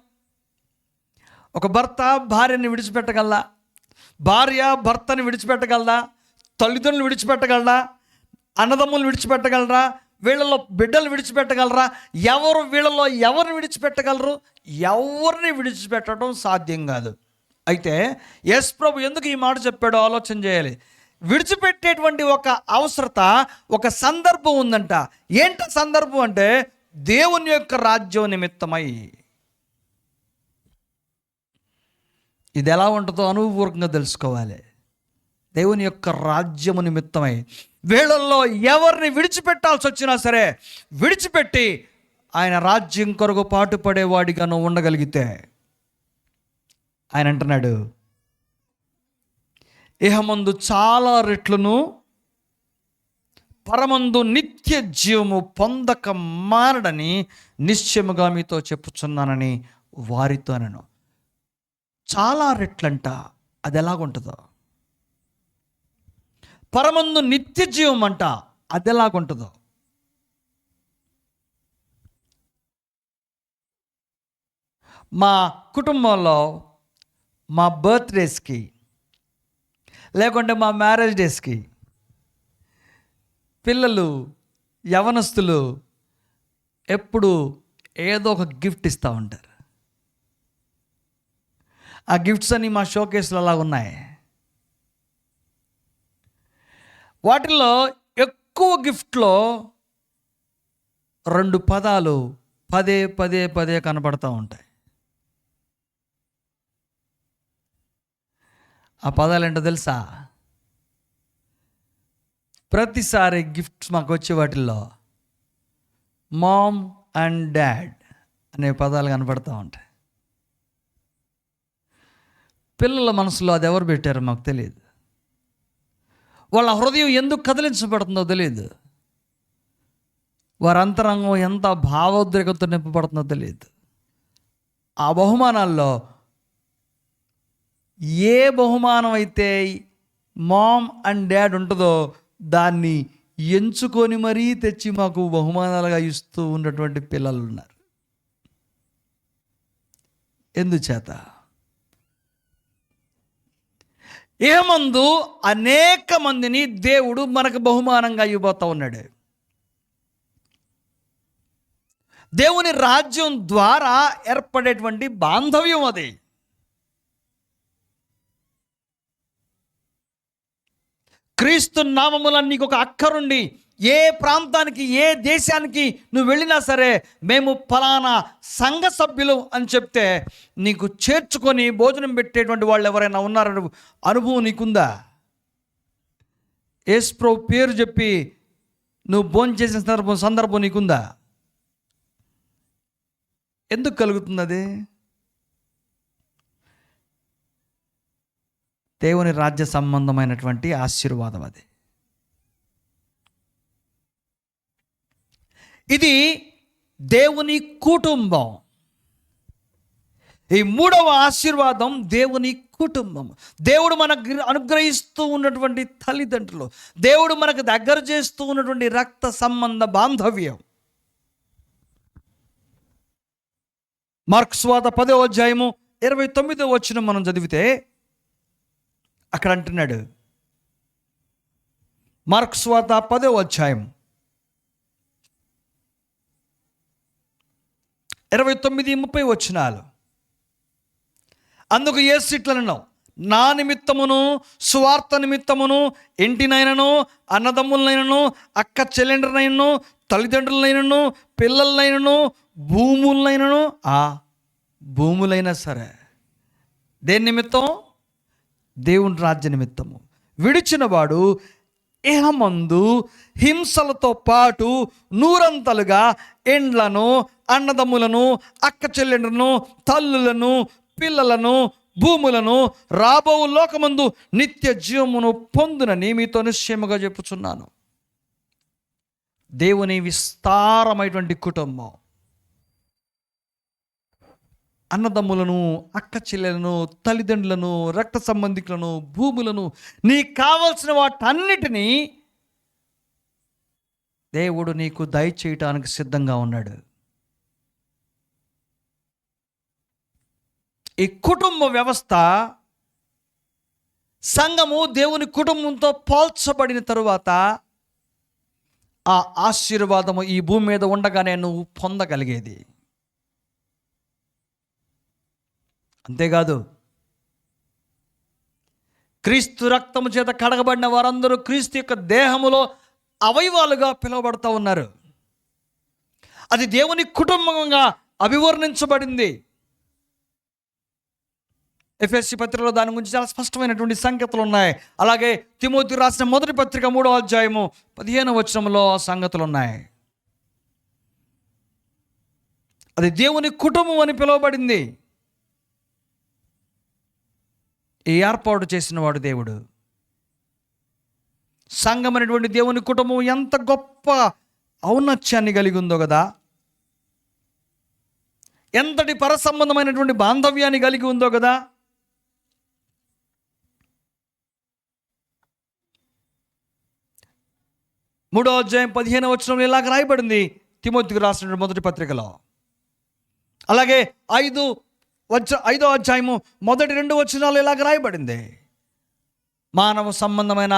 ఒక భర్త భార్యని విడిచిపెట్టగలరా? భార్య భర్తని విడిచిపెట్టగలరా? తల్లిదండ్రులు విడిచిపెట్టగలరా? అన్నదమ్ములు విడిచిపెట్టగలరా? వీళ్ళలో బిడ్డలు విడిచిపెట్టగలరా? వీళ్ళలో ఎవరిని విడిచిపెట్టగలరు? ఎవరిని విడిచిపెట్టడం సాధ్యం కాదు. అయితే యేసు ప్రభు ఎందుకు ఈ మాట చెప్పాడో ఆలోచన చేయాలి. విడిచిపెట్టేటువంటి ఒక అవసరత, ఒక సందర్భం ఉందంట. ఏంట సందర్భం అంటే దేవుని యొక్క రాజ్యం నిమిత్తమై. ఇది ఎలా ఉంటుందో అనుభవపూర్వకంగా తెలుసుకోవాలి. దేవుని యొక్క రాజ్యము నిమిత్తమై వీళ్ళల్లో ఎవరిని విడిచిపెట్టాల్సి వచ్చినా సరే విడిచిపెట్టి ఆయన రాజ్యం కొరకు పాటుపడేవాడిగా నువ్వు ఉండగలిగితే, ఆయన అంటున్నాడు, ఇహమందు చాలా రెట్లను పరమందు నిత్య జీవము పొందక మారడని నిశ్చయముగా మీతో చెప్పుచున్నానని వారితో నేను. చాలా రెట్లంట. అది ఎలాగుంటుందో, పరమందు నిత్య జీవం అంట, అది ఎలాగుంటుందో. మా కుటుంబంలో మా బర్త్డేస్కి లేకుంటే మా మ్యారేజ్ డేస్కి పిల్లలు, యవనస్తులు ఎప్పుడు ఏదో ఒక గిఫ్ట్ ఇస్తూ ఉంటారు. ఆ గిఫ్ట్స్ అన్నీ మా షోకేస్లో అలా ఉన్నాయి. వాటిల్లో ఎక్కువ గిఫ్ట్లో 2 పదాలు పదే పదే పదే కనపడుతూ ఉంటాయి. ఆ పదాలు ఏంటో తెలుసా? ప్రతిసారి గిఫ్ట్స్ మాకు వచ్చే వాటిల్లో మామ్ అండ్ డాడ్ అనే పదాలు కనపడుతూ ఉంటాయి. పిల్లల మనసులో అది ఎవరు పెట్టారో మాకు తెలియదు. వాళ్ళ హృదయం ఎందుకు కదిలించబడుతుందో తెలియదు. వారి అంతరంగం ఎంత భావోద్రేకంతో నింపబడుతుందో తెలియదు. ఆ బహుమానాల్లో ఏ బహుమానం అయితే మామ్ అండ్ డాడ్ ఉంటుందో దాన్ని ఎంచుకొని మరీ తెచ్చి మాకు బహుమానాలుగా ఇస్తూ ఉన్నటువంటి పిల్లలు ఉన్నారు. ఎందుచేత? ఏమందు అనేక మందిని దేవుడు మనకు బహుమానంగా ఇవ్వబోతూ ఉన్నాడు. దేవుని రాజ్యం ద్వారా ఏర్పడేటువంటి బాంధవ్యం అది. క్రీస్తు నామముల నీకు ఒక అక్కరుండి ఏ ప్రాంతానికి, ఏ దేశానికి నువ్వు వెళ్ళినా సరే మేము ఫలానా సంఘ సభ్యులు అని చెప్తే నీకు చేర్చుకొని భోజనం పెట్టేటువంటి వాళ్ళు ఎవరైనా ఉన్నారని అనుభవం నీకుందా? యేసు ప్రభు పేరు చెప్పి నువ్వు భోజనం చేసిన సందర్భం నీకుందా? ఎందుకు కలుగుతుంది అది? దేవుని రాజ్య సంబంధమైనటువంటి ఆశీర్వాదం అది. ఇది దేవుని కుటుంబం. ఈ 3వ ఆశీర్వాదం దేవుని కుటుంబం. దేవుడు మనకు అనుగ్రహిస్తూ ఉన్నటువంటి తల్లిదండ్రులు, దేవుడు మనకు దగ్గర చేస్తూ ఉన్నటువంటి రక్త సంబంధ బాంధవ్యం. మార్కు సువార్త 10వ అధ్యాయము 29వ వచనం మనం చదివితే అక్కడ అంటున్నాడు, మార్కు సువార్త 10వ అధ్యాయం 29-30 వచనాలు. అందుకు యేసు ఇట్లనెను, నా నిమిత్తమును సువార్త నిమిత్తమును ఇంటినైనను అన్నదమ్ములనైనను అక్క చెల్లెండ్రనైనను తల్లిదండ్రులనైనను పిల్లలనైనను భూములనైనను, ఆ భూములైనా సరే దేని నిమిత్తం? దేవుని రాజ్య నిమిత్తము విడిచిన వాడు ఇహమందు హింసలతో పాటు 100 ఎండ్లను, అన్నదమ్ములను, అక్క చెల్లెండ్రను, తల్లులను, పిల్లలను, భూములను రాబో లోకమందు నిత్య జీవమును పొందునని మీతో నిశ్చయముగా చెప్పుచున్నాను. దేవుని విస్తారమైనటువంటి కుటుంబం, అన్నదమ్ములను, అక్క చెల్లెలను, తల్లిదండ్రులను, రక్త సంబంధికులను, భూములను, నీకు కావలసిన వాటన్నిటినీ దేవుడు నీకు దయచేయటానికి సిద్ధంగా ఉన్నాడు. ఈ కుటుంబ వ్యవస్థ, సంఘము దేవుని కుటుంబంతో పోల్చబడిన తరువాత ఆ ఆశీర్వాదము ఈ భూమి మీద ఉండగానే నువ్వు పొందగలిగేది. అంతేకాదు, క్రీస్తు రక్తము చేత కడగబడిన వారందరూ క్రీస్తు యొక్క దేహములో అవయవాలుగా పిలువబడుతూ ఉన్నారు. అది దేవుని కుటుంబంగా అభివర్ణించబడింది. ఎఫెసీ పత్రికలో దాని గురించి చాలా స్పష్టమైనటువంటి సంగతులు ఉన్నాయి. అలాగే తిమోతి రాసిన మొదటి పత్రిక 3వ అధ్యాయము 15వ వచనంలో ఆ సంగతులు ఉన్నాయి. అది దేవుని కుటుంబం అని పిలువబడింది. ఈ ఏర్పాటు చేసిన వాడు దేవుడు. సంఘం అనేటువంటి దేవుని కుటుంబం ఎంత గొప్ప ఔన్నత్యాన్ని కలిగి ఉందో కదా, ఎంతటి పరసంబంధమైనటువంటి బాంధవ్యాన్ని కలిగి ఉందో కదా. మూడో అధ్యాయం 15వ వచనంలో ఇలాగ రాయబడింది తిమోతికి రాసిన మొదటి పత్రికలో. అలాగే 5వ అధ్యాయము మొదటి 2 వచనాలు ఇలాగ రాయబడింది. మానవ సంబంధమైన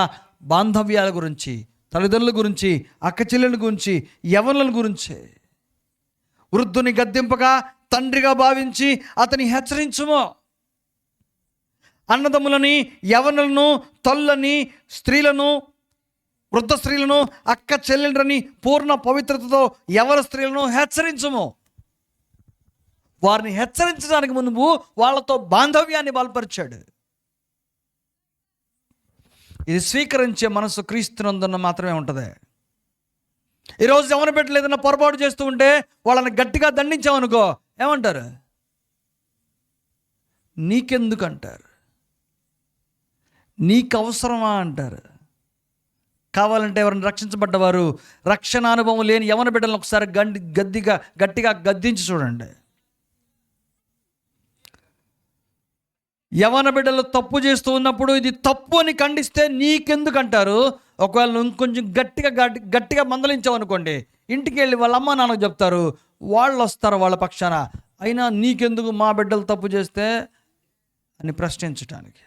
బాంధవ్యాల గురించి, తల్లిదండ్రుల గురించి, అక్క చెల్లెల గురించి, యవనుల గురించి. వృద్ధుని గద్దింపగా తండ్రిగా భావించి అతని హెచ్చరించుము. అన్నదమ్ములని, యవనులను, తల్లులని, స్త్రీలను, వృద్ధ స్త్రీలను, అక్క చెల్లెలని పూర్ణ పవిత్రతతో యవన స్త్రీలను హెచ్చరించుము. వారిని హెచ్చరించడానికి ముందు వాళ్ళతో బాంధవ్యాన్ని బలపరిచాడు. ఇది స్వీకరించే మనసు క్రీస్తునందున మాత్రమే ఉంటుంది. ఈరోజు ఎవరిని పెట్టలేదు ఏదైనా పొరపాటు చేస్తూ ఉంటే వాళ్ళని గట్టిగా దండించామనుకో, ఏమంటారు? నీకెందుకు అంటారు, నీకు అవసరమా అంటారు. కావాలంటే ఎవరిని రక్షించబడ్డవారు, రక్షణ అనుభవం లేని యవన బిడ్డలను ఒకసారి గట్టిగా గద్దించి చూడండి. యవన బిడ్డలు తప్పు చేస్తూ ఉన్నప్పుడు ఇది తప్పు అని ఖండిస్తే నీకెందుకు అంటారు. ఒకవేళ నువ్వు కొంచెం గట్టిగా మందలించావు అనుకోండి, ఇంటికి వెళ్ళి వాళ్ళ అమ్మ నాన్నకు చెప్తారు, వాళ్ళు వస్తారు వాళ్ళ పక్షాన. అయినా నీకెందుకు మా బిడ్డలు తప్పు చేస్తే అని ప్రశ్నించటానికి.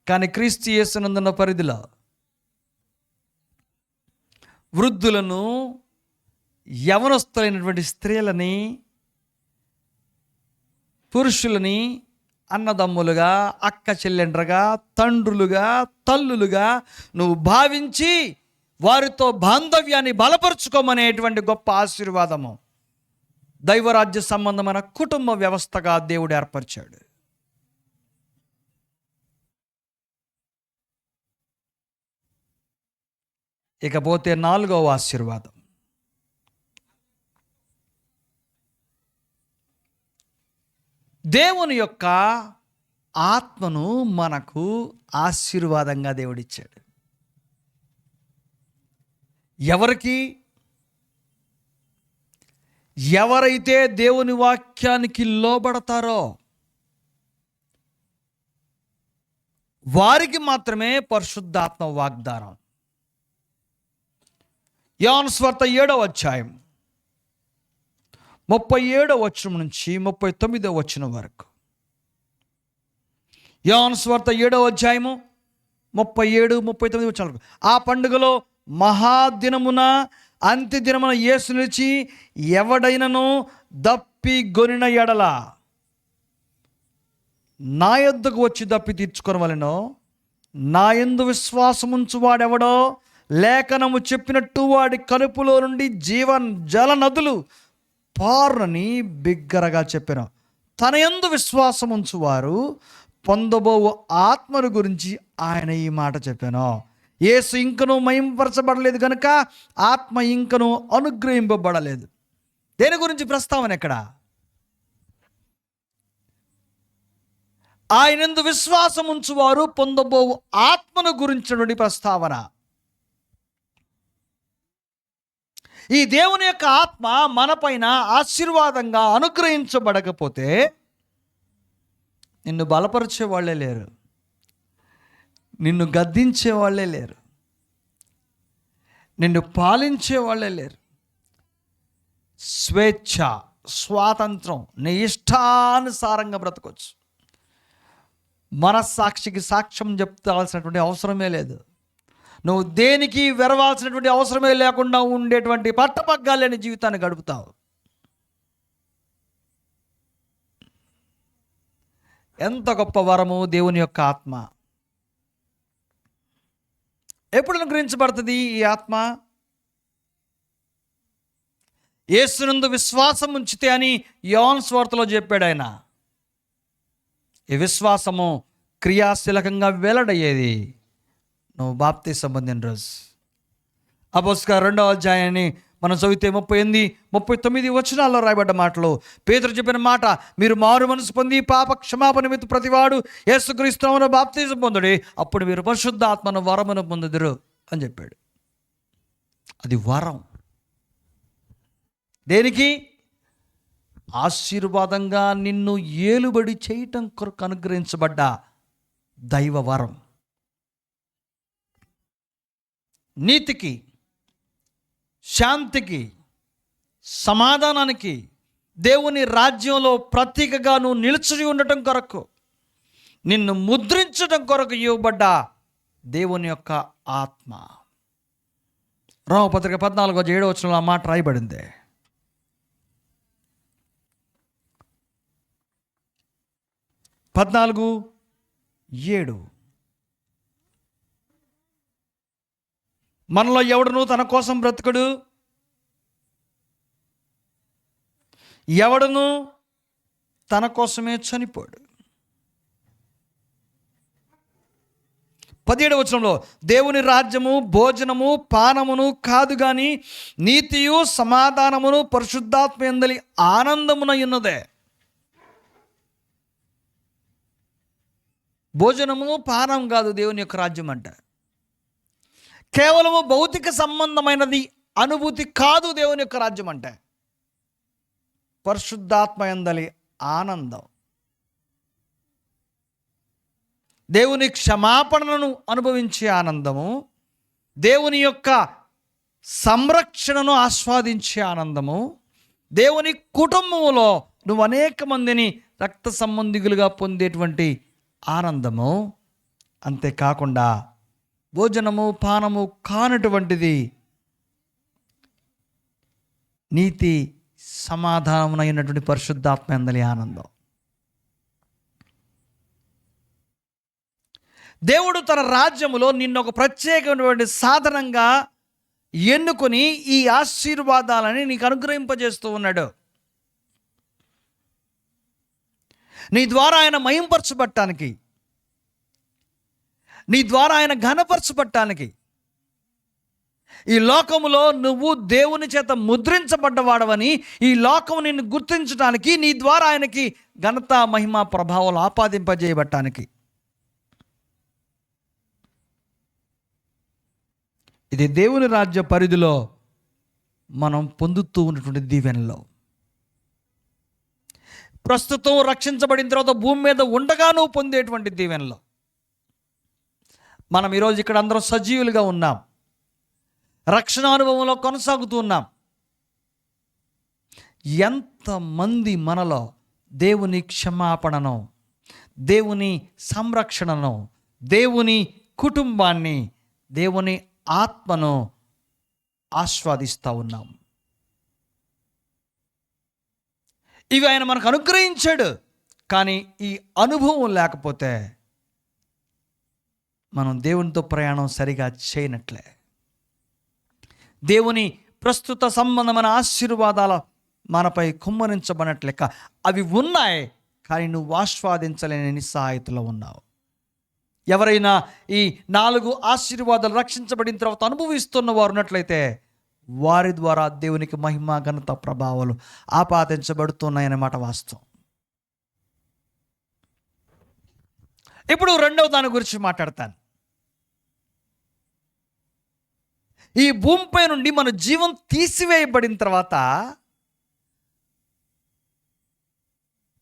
కానీ క్రీస్తు యేసునందున్న పరిధిలో వృద్ధులను, యవనస్తులైనటువంటి స్త్రీలని, పురుషులని అన్నదమ్ములుగా, అక్క చెల్లెండ్రగా, తండ్రులుగా, తల్లులుగా నువ్వు భావించి వారితో బాంధవ్యాన్ని బలపరుచుకోమనేటువంటి గొప్ప ఆశీర్వాదము దైవరాజ్య సంబంధమైన కుటుంబ వ్యవస్థగా దేవుడు ఏర్పరిచాడు. ఇకపోతే 4వ ఆశీర్వాదం, దేవుని యొక్క ఆత్మను మనకు ఆశీర్వాదంగా దేవుడిచ్చాడు. ఎవరికి? ఎవరైతే దేవుని వాక్యానికి లోబడతారో వారికి మాత్రమే పరిశుద్ధాత్మ వాగ్దానం. యోహాను సువార్త 7వ అధ్యాయం 37వ వచనం నుంచి 39వ వచనం వరకు. యోహాను సువార్త 7వ అధ్యాయము 37, 39 వచనాలు. ఆ పండుగలో మహాదినమున అంత్య దినమున యేసు నిలిచి, ఎవడైనను దప్పి గొనిన ఎడల నా యొద్దకు వచ్చి దప్పి తీర్చుకొనవలెనో, నా యందు విశ్వాసముంచు వాడెవడో లేఖనము చెప్పినట్టు వాడి కడుపులో నుండి జల నదులు పారునని బిగ్గరగా చెప్పాను. తన యందు విశ్వాసముంచువారు పొందబోవు ఆత్మను గురించి ఆయన ఈ మాట చెప్పాను. యేసు ఇంకను మహింపరచబడలేదు కనుక ఆత్మ ఇంకను అనుగ్రహింపబడలేదు. దేని గురించి ప్రస్తావన ఎక్కడ? ఆయనందు విశ్వాసం ఉంచువారు పొందబోవు ఆత్మను గురించినటువంటి ప్రస్తావన. ఈ దేవుని యొక్క ఆత్మ మనపైన ఆశీర్వాదంగా అనుగ్రహించబడకపోతే నిన్ను బలపరిచే వాళ్ళే లేరు, నిన్ను గద్దించే వాళ్ళే లేరు, నిన్ను పాలించే వాళ్ళే లేరు. స్వేచ్ఛ, స్వాతంత్రం, నీ ఇష్టానుసారంగా బ్రతకొచ్చు. మనస్సాక్షికి సాక్ష్యం చెప్తాల్సినటువంటి అవసరమే లేదు. నువ్వు దేనికి వెరవాల్సినటువంటి అవసరమే లేకుండా ఉండేటువంటి పట్టపగ్గాలేని జీవితాన్ని గడుపుతావు. ఎంత గొప్ప వరము దేవుని యొక్క ఆత్మ. ఎప్పుడు అనుగ్రహించబడుతుంది ఈ ఆత్మ? యేసునందు విశ్వాసం ఉంచితే అని యోహాను సువార్తలో చెప్పాడు ఆయన. ఈ విశ్వాసము క్రియాశీలకంగా వెల్లడయ్యేది నువ్వు బాప్తిసం పొందిన రోజు. అపోస్తలుల 2వ అధ్యాయాన్ని మనం చదివితే 38, 39 వచనాల్లో రాయబడ్డ మాటలు, పేతురు చెప్పిన మాట, మీరు మారు మనసు పొంది పాప క్షమాపణ నిమిత్తం ప్రతివాడు యేసుక్రీస్తు నామమున బాప్తిసం పొందుడి, అప్పుడు మీరు పరిశుద్ధాత్మను వరమును పొందుదురు అని చెప్పాడు. అది వరం. దేనికి? ఆశీర్వాదంగా నిన్ను ఏలుబడి చేయటం కొరకు అనుగ్రహించబడ్డ దైవ వరం. నీతికి, శాంతికి, సమాధానానికి, దేవుని రాజ్యంలో ప్రతీకగా నువ్వు నిలిచి ఉండటం కొరకు, నిన్ను ముద్రించడం కొరకు ఇవ్వబడ్డ దేవుని యొక్క ఆత్మ. రోమపత్రిక 14:7 ఆ మాట రాయబడింది. పద్నాలుగు 7. మనలో ఎవడును తన కోసం బ్రతకడు, ఎవడును తన కోసమే చనిపోడు. 17వ వచనంలో, దేవుని రాజ్యము భోజనము పానమును కాదు గాని నీతియు సమాధానమును పరిశుద్ధాత్మ యందలి ఆనందమున ఉన్నదే. భోజనము పానం కాదు దేవుని యొక్క రాజ్యం అంటే. కేవలము భౌతిక సంబంధమైనది అనుభూతి కాదు దేవుని యొక్క రాజ్యం అంటే. పరిశుద్ధాత్మ యందలి ఆనందం, దేవుని క్షమాపణను అనుభవించే ఆనందము, దేవుని యొక్క సంరక్షణను ఆస్వాదించే ఆనందము, దేవుని కుటుంబంలో నువ్వు అనేక మందిని రక్త సంబంధికులుగా పొందేటువంటి ఆనందము. అంతేకాకుండా భోజనము పానము కానటువంటిది నీతి సమాధానమైనటువంటి పరిశుద్ధాత్మ యందలి ఆనందం. దేవుడు తన రాజ్యములో నిన్ను ఒక ప్రత్యేకమైనటువంటి సాధనంగా ఎన్నుకొని ఈ ఆశీర్వాదాలని నీకు అనుగ్రహింపజేస్తూ ఉన్నాడు. నీ ద్వారా ఆయన మహింపరచబట్టానికి, నీ ద్వారా ఆయన ఘనపరచబట్టానికి, ఈ లోకములో నువ్వు దేవుని చేత ముద్రించబడ్డవాడవని ఈ లోకము నిన్ను గుర్తించడానికి, నీ ద్వారా ఆయనకి ఘనత మహిమ ప్రభావాలు ఆపాదింపజేయబట్టానికి. ఇది దేవుని రాజ్య పరిధిలో మనం పొందుతూ ఉన్నటువంటి దీవెనలో. ప్రస్తుతం రక్షించబడిన తర్వాత భూమి మీద ఉండగా నువ్వు పొందేటువంటి దీవెనలో మనం ఈరోజు ఇక్కడ అందరం సజీవులుగా ఉన్నాం, రక్షణ అనుభవంలో కొనసాగుతూ ఉన్నాం. ఎంతమంది మనలో దేవుని క్షమాపణను, దేవుని సంరక్షణను, దేవుని కుటుంబాన్ని, దేవుని ఆత్మను ఆస్వాదిస్తూ ఉన్నాం. ఇవి ఆయన మనకు అనుగ్రహించాడు. కానీ ఈ అనుభవం లేకపోతే మనం దేవునితో ప్రయాణం సరిగా చేయనట్లే. దేవుని ప్రస్తుత సంబంధమైన ఆశీర్వాదాల మనపై కుమ్మరించబడినట్లెక్క అవి ఉన్నాయి, కానీ నువ్వు ఆస్వాదించలేని నిస్సహాయతలో ఉన్నావు. ఎవరైనా ఈ 4 ఆశీర్వాదాలు రక్షించబడిన తర్వాత అనుభవిస్తున్న వారు ఉన్నట్లయితే వారి ద్వారా దేవునికి మహిమ ఘనత ప్రభావాలు ఆపాదించబడుతున్నాయన్నమాట వాస్తవం. ఇప్పుడు రెండవ దాని గురించి మాట్లాడతాను. ఈ భూమిపై నుండి మన జీవం తీసివేయబడిన తర్వాత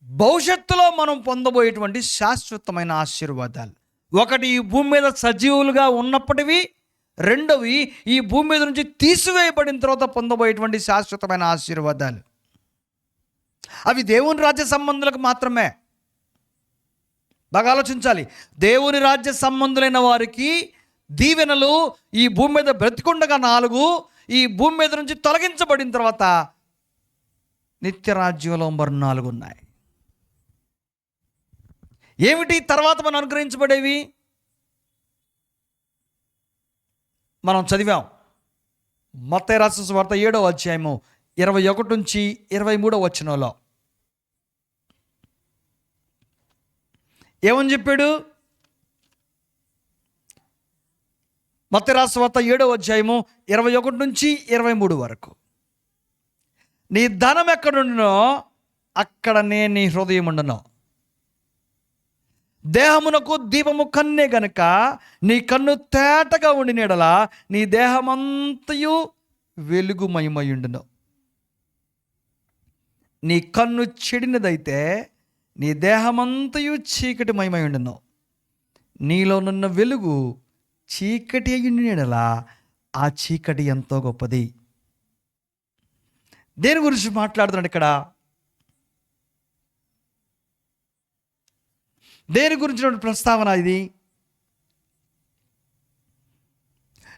భవిష్యత్తులో మనం పొందబోయేటువంటి శాశ్వతమైన ఆశీర్వాదాలు. ఒకటి ఈ భూమి మీద సజీవులుగా ఉన్నప్పటివి, రెండవి ఈ భూమి మీద నుంచి తీసివేయబడిన తర్వాత పొందబోయేటువంటి శాశ్వతమైన ఆశీర్వాదాలు. అవి దేవుని రాజ్య సంబంధులకు మాత్రమే. బాగా ఆలోచించాలి. దేవుని రాజ్య సంబంధులైన వారికి దీవెనలు ఈ భూమి మీద బ్రతికుండగా 4, ఈ భూమి మీద నుంచి తొలగించబడిన తర్వాత నిత్య రాజ్యంలో మరి 4 ఉన్నాయి. ఏమిటి తర్వాత మనం అనుగ్రహించబడేవి? మనం చదివాం మత్తయి రాసిన సువార్త 7వ అధ్యాయము 21 నుంచి 23వ వచనంలో ఏమని చెప్పాడు? మత్తయి రాసిన సువార్త 7వ అధ్యాయము 21 నుంచి 23 వరకు. నీ ధనం ఎక్కడుండునో అక్కడనే నీ హృదయం ఉండును. దేహమునకు దీపము కన్నే గనుక నీ కన్ను తేటగా ఉండిన యెడల నీ దేహమంతయు వెలుగుమయమయుండును. నీ కన్ను చెడినదైతే నీ దేహమంతయు చీకటిమయమయుండును. నీలోనున్న వెలుగు చీకటి అయ్యుండిన యెడల ఆ చీకటి ఎంతో గొప్పది. దేని గురించి మాట్లాడుతున్నాడు ఇక్కడ? దేని గురించిన ప్రస్తావన ఇది?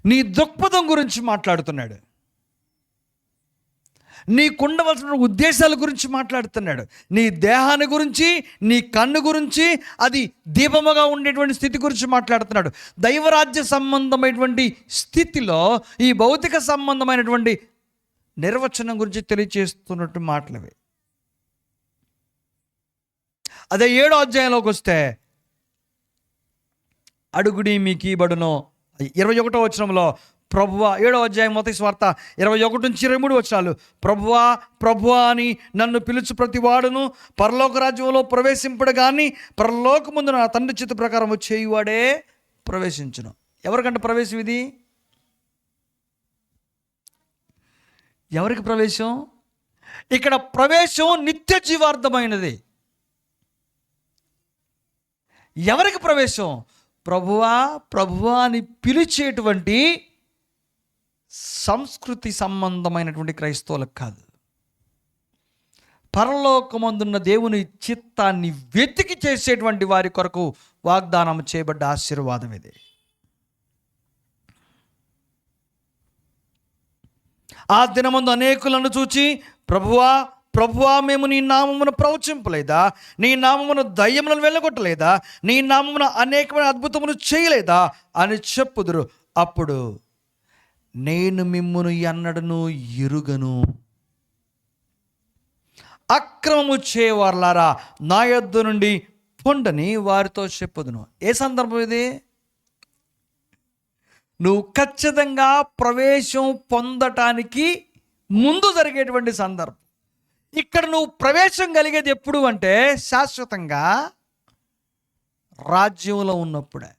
నీ దృక్పథం గురించి మాట్లాడుతున్నాడు. నీకుండవలసిన ఉద్దేశాల గురించి మాట్లాడుతున్నాడు. నీ దేహాన్ని గురించి, నీ కన్ను గురించి, అది దీపముగా ఉండేటువంటి స్థితి గురించి మాట్లాడుతున్నాడు. దైవరాజ్య సంబంధమైనటువంటి స్థితిలో ఈ భౌతిక సంబంధమైనటువంటి నిర్వచనం గురించి తెలియచేస్తున్నట్టు మాటలవి. అదే 7వ అధ్యాయంలోకి వస్తే అడుగుడి మీకు ఇవ్వబడును 21వ వచనంలో ప్రభువా, 7వ అధ్యాయం మత్తయి సువార్త 21 నుంచి 23 వచనాలు, ప్రభువా ప్రభువా అని నన్ను పిలుచు ప్రతి వాడును పరలోక రాజ్యంలో ప్రవేశింపడు కానీ పరలోకమందు నా తండ్రి చిత్త ప్రకారం చేయువాడే ప్రవేశించును. ఎవరికంటే ప్రవేశం ఇది? ఎవరికి ప్రవేశం? ఇక్కడ ప్రవేశం నిత్య జీవార్థమైనది. ఎవరికి ప్రవేశం? ప్రభువా ప్రభువా అని పిలిచేటువంటి సంస్కృతి సంబంధమైనటువంటి క్రైస్తవులకు కాదు. పరలోకమందున్న దేవుని చిత్తాన్ని వెతికి చేసేటువంటి వారి కొరకు వాగ్దానం చేయబడ్డ ఆశీర్వాదం ఇది. ఆ దినమందు అనేకులను చూచి ప్రభువా ప్రభువా మేము నీ నామమును ప్రవచింపలేదా, నీ నామమును దయ్యములను వెళ్ళగొట్టలేదా, నీ నామమున అనేకమైన అద్భుతములు చేయలేదా అని చెప్పుదురు. అప్పుడు నేను మిమ్మును ఎన్నడను ఎరుగను, అక్రమము చేయవారులారా నా యొద్ద నుండి పొండని వారితో చెప్పుదును. ఏ సందర్భం ఇది? నువ్వు ఖచ్చితంగా ప్రవేశం పొందటానికి ముందు జరిగేటువంటి సందర్భం. ఇక్కడ నువ్వు ప్రవేశం కలిగేది ఎప్పుడు అంటే శాశ్వతంగా రాజ్యంలో ఉన్నప్పుడే.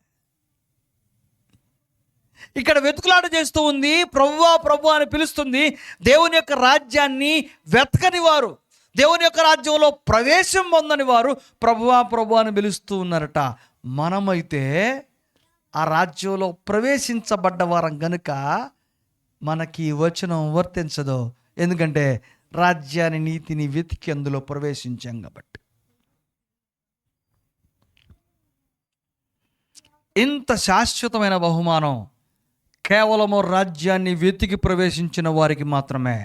ఇక్కడ వెతుకులాట చేస్తూ ఉంది, ప్రభువా ప్రభువా అని పిలుస్తుంది. దేవుని యొక్క రాజ్యాన్ని వెతకని వారు, దేవుని యొక్క రాజ్యంలో ప్రవేశం పొందని వారు ప్రభువా ప్రభువా అని పిలుస్తూ ఉన్నారట. మనమైతే ఆ రాజ్యంలో ప్రవేశించబడ్డ వారం గనుక మనకి వచనం వర్తించదు. ఎందుకంటే రాజ్యాన్ని నీతిని వెతికి అందులో ప్రవేశించాం కాబట్టి. ఇంత శాశ్వతమైన బహుమానం కేవలము రాజ్యాన్ని వెతికి ప్రవేశించిన వారికి మాత్రమే.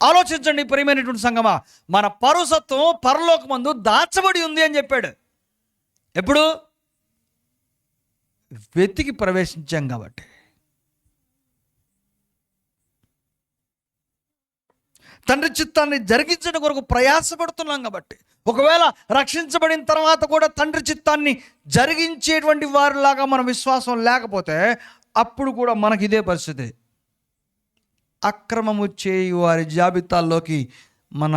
ఆలోచించండి ప్రియమైనటువంటి సంగమా, మన పౌరసత్వం పరలోకమందు దాచబడి ఉంది అని చెప్పాడు. ఎప్పుడు? వెతికి ప్రవేశించాం కాబట్టి. తండ్రి చిత్తాన్ని జరిగించడం కొరకు ప్రయాసపడుతున్నాం కాబట్టి. ఒకవేళ రక్షించబడిన తర్వాత కూడా తండ్రి చిత్తాన్ని జరిగించేటువంటి వారిలాగా మన విశ్వాసం లేకపోతే అప్పుడు కూడా మనకి ఇదే పరిస్థితి. అక్రమము చేయు వారి జాబితాల్లోకి మన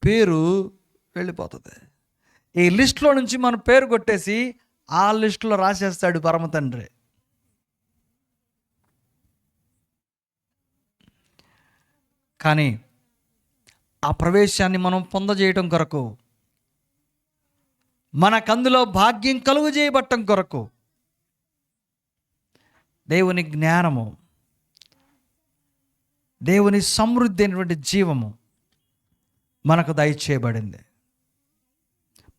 పేరు వెళ్ళిపోతుంది. ఈ లిస్టులో నుంచి మన పేరు కొట్టేసి ఆ లిస్టులో రాసేస్తాడు పరమ తండ్రి. కానీ ఆ ప్రవేశాన్ని మనం పొందజేయటం కొరకు, మనకందులో భాగ్యం కలుగు చేయబట్టం కొరకు దేవుని జ్ఞానము, దేవుని సమృద్ధి అయినటువంటి జీవము, మనకు దయచేయబడింది.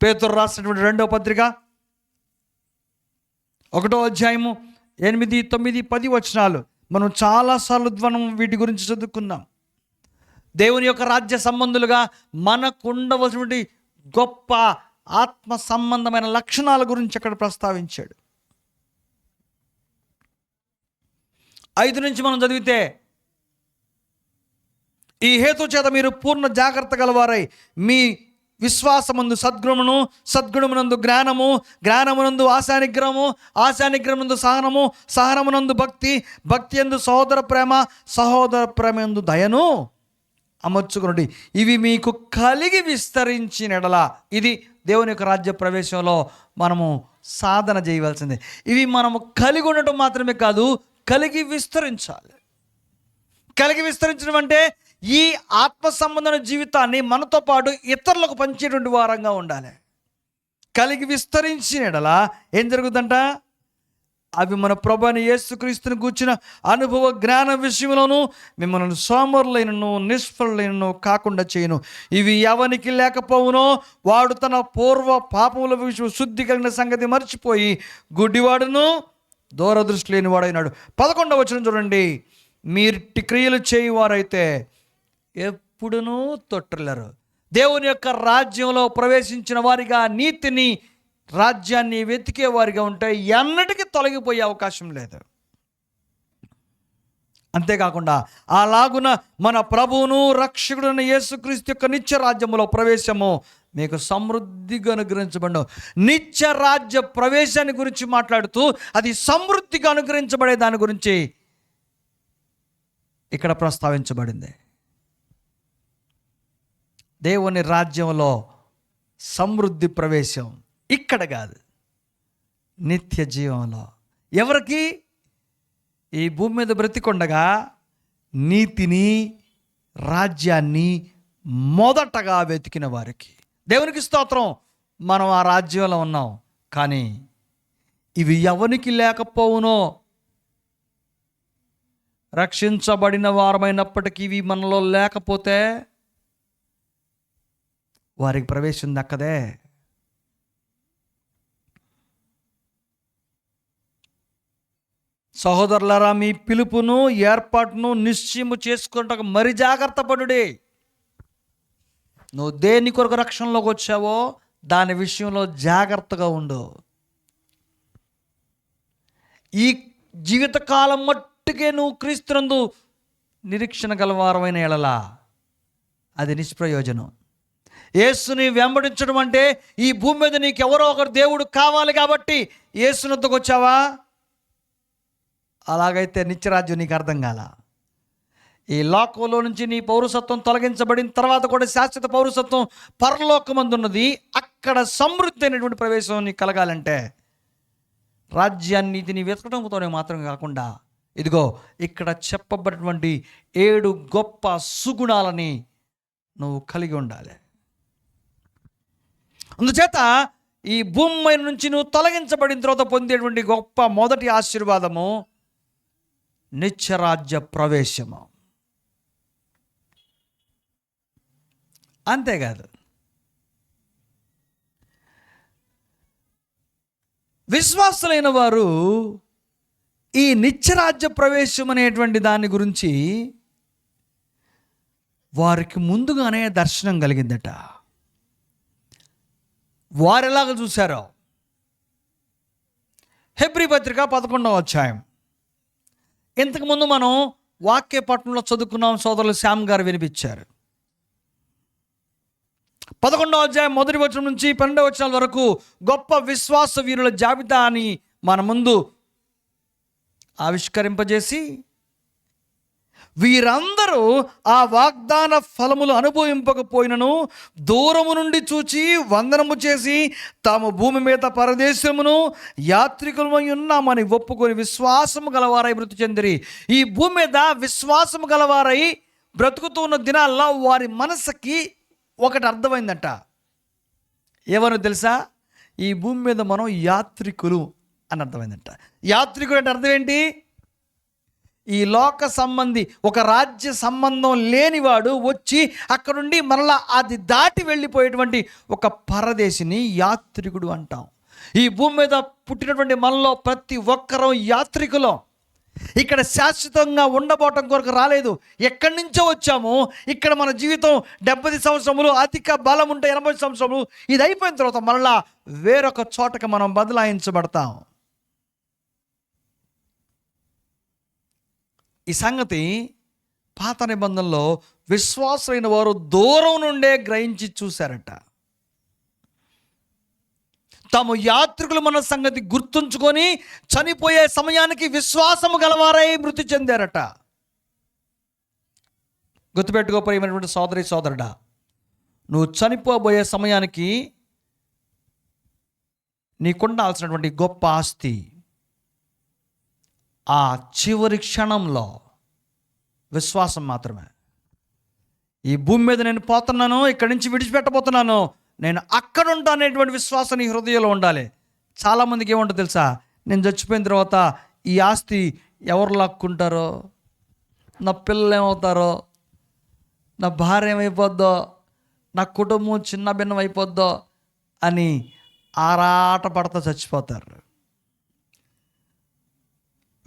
పేతురు రాసినటువంటి 2వ పత్రిక 1వ అధ్యాయము 8, 9, 10 వచనాలు మనం చాలాసార్లు మనం వీటి గురించి చదువుకున్నాం. దేవుని యొక్క రాజ్య సంబంధులుగా మనకు ఉండవలసినటువంటి గొప్ప ఆత్మ సంబంధమైన లక్షణాల గురించి అక్కడ ప్రస్తావించాడు. 5 నుంచి మనం చదివితే, ఈ హేతు చేత మీరు పూర్ణ జాగ్రత్త గలవారై మీ విశ్వాసమందు సద్గుణమును, సద్గుణమునందు జ్ఞానము, జ్ఞానమునందు ఆశానిగ్రహము, ఆశానిగ్రహమునందు సహనము, సహనమునందు భక్తి, భక్తి యందు సహోదర ప్రేమ, సహోదర ప్రేమ యందు దయను అమర్చుకునండి. ఇవి మీకు కలిగి విస్తరించిన ఎడల, ఇది దేవుని యొక్క రాజ్య ప్రవేశంలో మనము సాధన చేయవలసిందే. ఇవి మనము కలిగి ఉండటం మాత్రమే కాదు, కలిగి విస్తరించాలి. కలిగి విస్తరించడం అంటే ఈ ఆత్మ సంబంధమైన జీవితాన్ని మనతో పాటు ఇతరులకు పంచేటువంటి వారంగా ఉండాలి. కలిగి విస్తరించిన ఎడల ఏం జరుగుతుందంట? అవి మన ప్రభువైన యేసుక్రీస్తుని గూర్చిన అనుభవ జ్ఞాన విషయంలోనూ మిమ్మల్ని సోమరులైనను నిష్ఫలులైనను కాకుండా చేయను. ఇవి ఎవనికి లేకపోవునో వాడు తన పూర్వ పాపముల విషయం శుద్ధి కలిగిన సంగతి మర్చిపోయి గుడ్డివాడును దూరదృష్టి లేనివాడైనాడు. 11వ వచనం చూడండి. మీరిట్టి క్రియలు చేయువారైతే ఎప్పుడునూ తొట్టులరు. దేవుని యొక్క రాజ్యంలో ప్రవేశించిన వారిగా, నీతిని రాజ్యాన్ని వెతికే వారిగా ఉంటే ఎన్నటికీ తొలగిపోయే అవకాశం లేదు. అంతేకాకుండా అలాగున మన ప్రభువును రక్షకుడైన యేసుక్రీస్తు యొక్క నిత్య రాజ్యములో ప్రవేశము మీకు సమృద్ధిగా అనుగ్రహించబడను. నిత్య రాజ్య ప్రవేశాన్ని గురించి మాట్లాడుతూ అది సమృద్ధిగా అనుగ్రహించబడే దాని గురించి ఇక్కడ ప్రస్తావించబడింది. దేవుని రాజ్యంలో సమృద్ధి ప్రవేశం ఇక్కడ కాదు, నిత్య జీవంలో. ఎవరికి? ఈ భూమి మీద బ్రతికొండగా నీతిని, రాజ్యాన్ని మొదటగా వెతికిన వారికి. దేవునికి స్తోత్రం, మనం ఆ రాజ్యంలో ఉన్నాం. కానీ ఇవి ఎవరికి లేకపోవునో, రక్షించబడిన వారమైనప్పటికీ ఇవి మనలో లేకపోతే వారికి ప్రవేశం దక్కదే. సహోదరులారా, మీ పిలుపును ఏర్పాటును నిశ్చయము చేసుకుంటకు మరి జాగ్రత్త పడుడి. నువ్వు దేని కొరకు రక్షణలోకి వచ్చావో దాని విషయంలో జాగ్రత్తగా ఉండు. ఈ జీవితకాలం మట్టుకే నువ్వు క్రీస్తునందు నిరీక్షణ గలవారమైన ఎడల అది నిష్ప్రయోజనం. యేసుని వెంబడించడం అంటే ఈ భూమి మీద నీకు ఎవరో ఒకరు దేవుడు కావాలి కాబట్టి యేసునందుకు వచ్చావా? అలాగైతే నిత్యరాజ్యం నీకు అర్థం కాల. ఈ లోకంలో నుంచి నీ పౌరసత్వం తొలగించబడిన తర్వాత కూడా శాశ్వత పౌరసత్వం పరలోకమందున్నది. అక్కడ సమృద్ధి అయినటువంటి ప్రవేశం నీకు కలగాలంటే రాజ్యాన్ని నీతిని వెతకడంతోనే మాత్రమే కాకుండా, ఇదిగో ఇక్కడ చెప్పబడినటువంటి 7 గొప్ప సుగుణాలని నువ్వు కలిగి ఉండాలి. అందుచేత ఈ భూమి నుంచి నువ్వు తొలగించబడిన తర్వాత పొందేటువంటి గొప్ప మొదటి ఆశీర్వాదము నిత్యరాజ్య ప్రవేశము. అంతేకాదు, విశ్వాసులైన వారు ఈ నిత్యరాజ్య ప్రవేశం అనేటువంటి దాని గురించి వారికి ముందుగానే దర్శనం కలిగిందట. వారు ఎలాగ చూశారో హెబ్రీ పత్రిక 11వ అధ్యాయం. ఇంతకుముందు మనం వాక్య పట్టణంలో చదువుకున్నాం, సోదరులు శ్యామ్ గారు వినిపించారు. 11వ అధ్యాయం 1వ వచనం నుంచి 12వ వచనాల వరకు గొప్ప విశ్వాస వీరుల జాబితాని మన ముందు ఆవిష్కరింపజేసి, వీరందరూ ఆ వాగ్దాన ఫలములు అనుభవింపకపోయినను దూరము నుండి చూచి వందనము చేసి తాము భూమి మీద పరదేశమును యాత్రికులమై ఉన్నామని ఒప్పుకొని విశ్వాసము గలవారై మృతి చెందిరి. ఈ భూమి మీద విశ్వాసము గలవారై బ్రతుకుతూ ఉన్న దినాల్లో వారి మనసుకి ఒకటి అర్థమైందట. ఏమనో తెలుసా? ఈ భూమి మీద మనం యాత్రికులు అని అర్థమైందట. యాత్రికుడు అంటే అర్థం ఏంటి? ఈ లోక సంబంధి, ఒక రాజ్య సంబంధం లేనివాడు వచ్చి అక్కడుండి మరలా అది దాటి వెళ్ళిపోయేటువంటి ఒక పరదేశిని యాత్రికుడు అంటాం. ఈ భూమి మీద పుట్టినటువంటి మనలో ప్రతి ఒక్కరూ యాత్రికులం. ఇక్కడ శాశ్వతంగా ఉండబోవటం కొరకు రాలేదు. ఎక్కడి నుంచో వచ్చాము. ఇక్కడ మన జీవితం 70 సంవత్సరములు, అధిక బలం ఉంటే 80 సంవత్సరములు. ఇది అయిపోయిన తర్వాత మరలా వేరొక చోటకి మనం బదలాయించబడతాం. ఈ సంగతి పాత నిబంధనలో విశ్వాసులైన వారు దూరం నుండే గ్రహించి చూశారట. తాము యాత్రికులు మన సంగతి గుర్తుంచుకొని చనిపోయే సమయానికి విశ్వాసము గలవారై మృతి చెందారట. గుర్తుపెట్టుకోపోయినటువంటి సోదరి సోదరుడా, నువ్వు చనిపోబోయే సమయానికి నీకుండాల్సినటువంటి గొప్ప ఆస్తి ఆ చివరి క్షణంలో విశ్వాసం మాత్రమే. ఈ భూమి మీద నేను పోతున్నాను, ఇక్కడి నుంచి విడిచిపెట్టబోతున్నాను, నేను అక్కడ ఉంటా అనేటువంటి విశ్వాసం నీ హృదయంలో ఉండాలి. చాలామందికి ఏముంటుందో తెలుసా? నేను చచ్చిపోయిన తర్వాత ఈ ఆస్తి ఎవరు లాక్కుంటారో, నా పిల్లలు ఏమవుతారో, నా భార్య ఏమైపోద్దో, నా కుటుంబం చిన్న భిన్నం అయిపోద్దో అని ఆరాట పడతా చచ్చిపోతారు.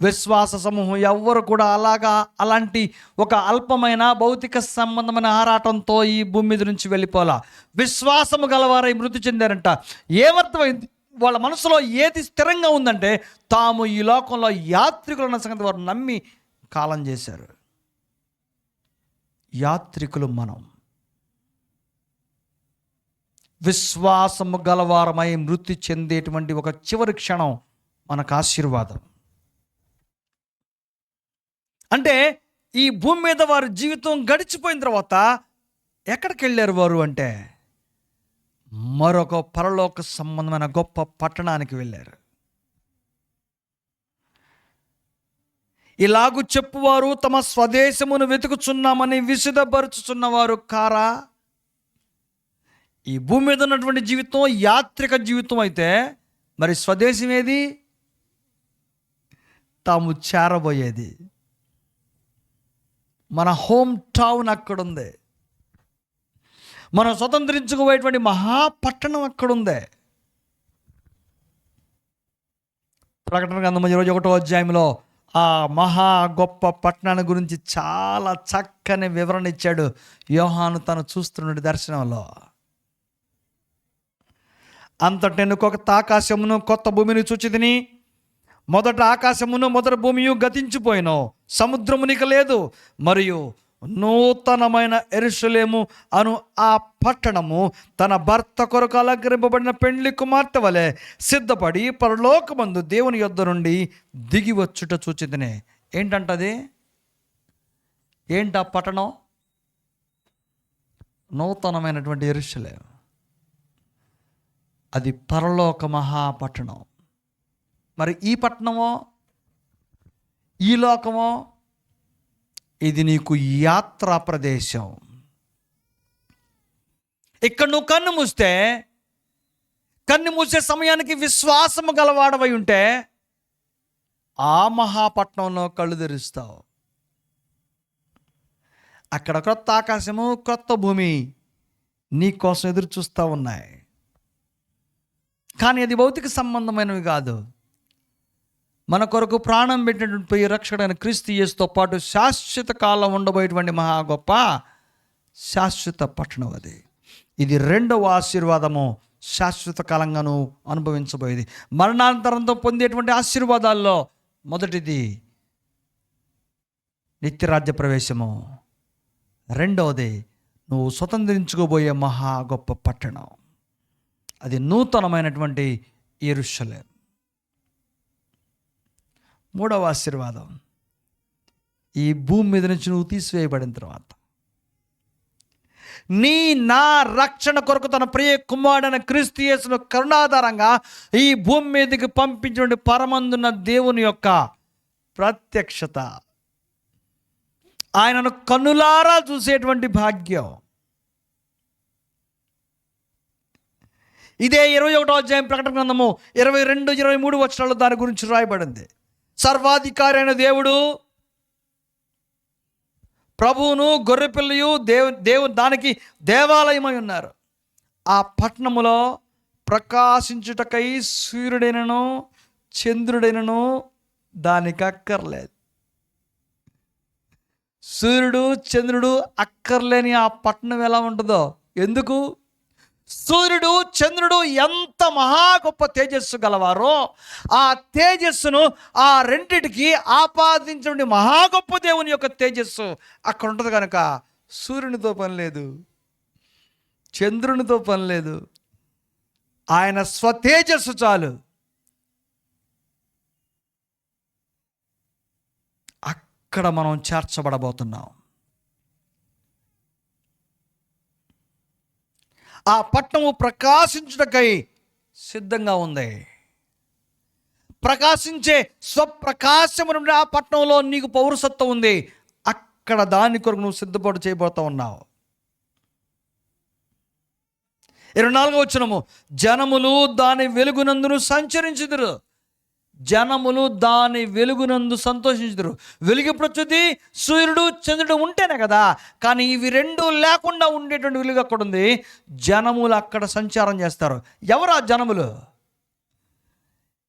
విశ్వాస సమూహం ఎవ్వరు కూడా అలాంటి ఒక అల్పమైన భౌతిక సంబంధమైన ఆరాటంతో ఈ భూమి మీద నుంచి వెళ్ళిపోలా. విశ్వాసము గలవారై మృతి చెందారంట. ఏమర్థమైంది? వాళ్ళ మనసులో ఏది స్థిరంగా ఉందంటే తాము ఈ లోకంలో యాత్రికులు ఉన్న సంగతి వారు నమ్మి కాలం చేశారు. యాత్రికులు మనం. విశ్వాసము గలవారమై మృతి చెందేటువంటి ఒక చివరి క్షణం మనకు ఆశీర్వాదం. అంటే ఈ భూమి మీద వారి జీవితం గడిచిపోయిన తర్వాత ఎక్కడికి వెళ్ళారు వారు అంటే మరొక పరలోక సంబంధమైన గొప్ప పట్టణానికి వెళ్ళారు. ఇలాగు చెప్పువారు తమ స్వదేశమును వెతుకుచున్నామని విసిదపరుచుచున్నవారు కారా? ఈ భూమి మీద ఉన్నటువంటి జీవితం యాత్రిక జీవితం అయితే మరి స్వదేశం ఏది? తాము చేరబోయేది మన హోమ్ టౌన్ అక్కడుంది. మనం స్వతంత్రించుకుపోయేటువంటి మహాపట్టణం అక్కడుంది. ప్రకటన గ్రంథం 21వ అధ్యాయంలో ఆ మహా గొప్ప పట్టణాన్ని గురించి చాలా చక్కని వివరణ ఇచ్చాడు యోహాను తను చూస్తున్న దర్శనంలో. అంతటి నేను కొత్త ఆకాశమును కొత్త భూమిని చూచితిని. మొదట ఆకాశమును మొదటి భూమియు గతించిపోయినో, సముద్రమునిక లేదు. మరియు నూతనమైన యెరూషలేము అను ఆ పట్టణము తన భర్త కొరకు అలంకరింపబడిన పెండ్లి కుమార్తె వలె సిద్ధపడి పరలోకమందు దేవుని యొద్ద నుండి దిగి వచ్చుట చూచితినే. ఏంటంటది? ఏంటి ఆ పట్టణం? నూతనమైనటువంటి యెరూషలేము. అది పరలోక మహాపట్టణం. మరి ఈ పట్టణమో, ఈ లోకమో, ఇది నీకు యాత్రా ప్రదేశం. ఇక్కడ నువ్వు కన్ను మూసే సమయానికి విశ్వాసము గలవాడవై ఉంటే ఆ మహాపట్నంలో కళ్ళు తెరుస్తావు. అక్కడ క్రొత్త ఆకాశము క్రొత్త భూమి నీ కోసం ఎదురు చూస్తూ ఉన్నాయి. కానీ అది భౌతిక సంబంధమైనవి కాదు. మన కొరకు ప్రాణం పెట్టినటువంటి రక్షకుడైన క్రీస్తు యేసుతో పాటు శాశ్వత కాలం ఉండబోయేటువంటి మహా గొప్ప శాశ్వత పట్టణం అది. ఇది రెండవ ఆశీర్వాదము. శాశ్వత కాలంగాను అనుభవించబోయేది. మరణాంతరంతో పొందేటువంటి ఆశీర్వాదాల్లో మొదటిది నిత్యరాజ్య ప్రవేశము. రెండవది నువ్వు స్వతంత్రించుకోబోయే మహా గొప్ప పట్టణం. అది నూతనమైనటువంటి యెరూషలేము. మూడవ ఆశీర్వాదం, ఈ భూమి మీద నుంచి నువ్వు తీసివేయబడిన తర్వాత నా రక్షణ కొరకు తన ప్రియ కుమారుడైన క్రీస్తు యేసును కరుణాధారంగా ఈ భూమి మీదకి పంపించిన పరమందున్న దేవుని యొక్క ప్రత్యక్షత, ఆయనను కన్నులారా చూసేటువంటి భాగ్యం. ఇదే 21వ అధ్యాయం ప్రకటన గ్రంథము 22, 23 వచనాల్లో దాని గురించి రాయబడింది. సర్వాధికారి అయిన దేవుడు ప్రభువును గొర్రెపిల్లయు దేవు దానికి దేవాలయమై ఉన్నారు. ఆ పట్టణములో ప్రకాశించుటకై సూర్యుడైనను చంద్రుడైనను దానికి అక్కర్లేదు. సూర్యుడు చంద్రుడు అక్కర్లేని ఆ పట్టణం ఎలా ఉంటుందో. ఎందుకు? సూర్యుడు చంద్రుడు ఎంత మహా గొప్ప తేజస్సు గలవారో ఆ తేజస్సును ఆ రెండిటికి ఆపాదించిన మహా గొప్ప దేవుని యొక్క తేజస్సు అక్కడ ఉంటుంది కనుక సూర్యునితో పని లేదు, చంద్రునితో పని లేదు, ఆయన స్వతేజస్సు చాలు. అక్కడ మనం చేర్చబడబోతున్నాం. ఆ పట్టణము ప్రకాశించుటకై సిద్ధంగా ఉంది. ప్రకాశించే స్వప్రకాశము నుండి ఆ పట్టణంలో నీకు పౌరసత్వం ఉంది. అక్కడ దాని కొరకు నువ్వు సిద్ధపాటు చేయబోతూ ఉన్నావు. 24వ వచనము, జనములు దాని వెలుగునందును సంచరించుదురు. జనములు దాని వెలుగునందు సంతోషించుదురు. వెలుగు ప్రచుది సూర్యుడు చంద్రుడు ఉంటేనే కదా, కానీ ఇవి రెండు లేకుండా ఉండేటువంటి వెలుగు అక్కడ ఉంది. జనములు అక్కడ సంచారం చేస్తారు. ఎవరు ఆ జనములు?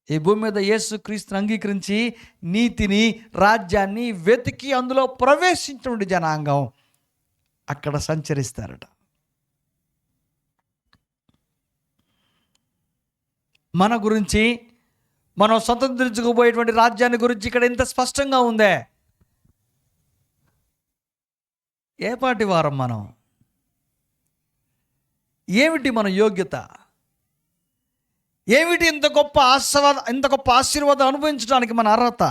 ఈ భూమి మీద యేసుక్రీస్తుని అంగీకరించి నీతిని రాజ్యాన్ని వెతికి అందులో ప్రవేశించినటువంటి జనాంగం అక్కడ సంచరిస్తారట. మన గురించి, మనం స్వతంత్రించుకుపోయేటువంటి రాజ్యాన్ని గురించి ఇక్కడ ఇంత స్పష్టంగా ఉందే. ఏ పాటి వారం మనం? ఏమిటి మన యోగ్యత? ఏమిటి ఇంత గొప్ప ఆశీర్వాదం అనుభవించడానికి మన అర్హత?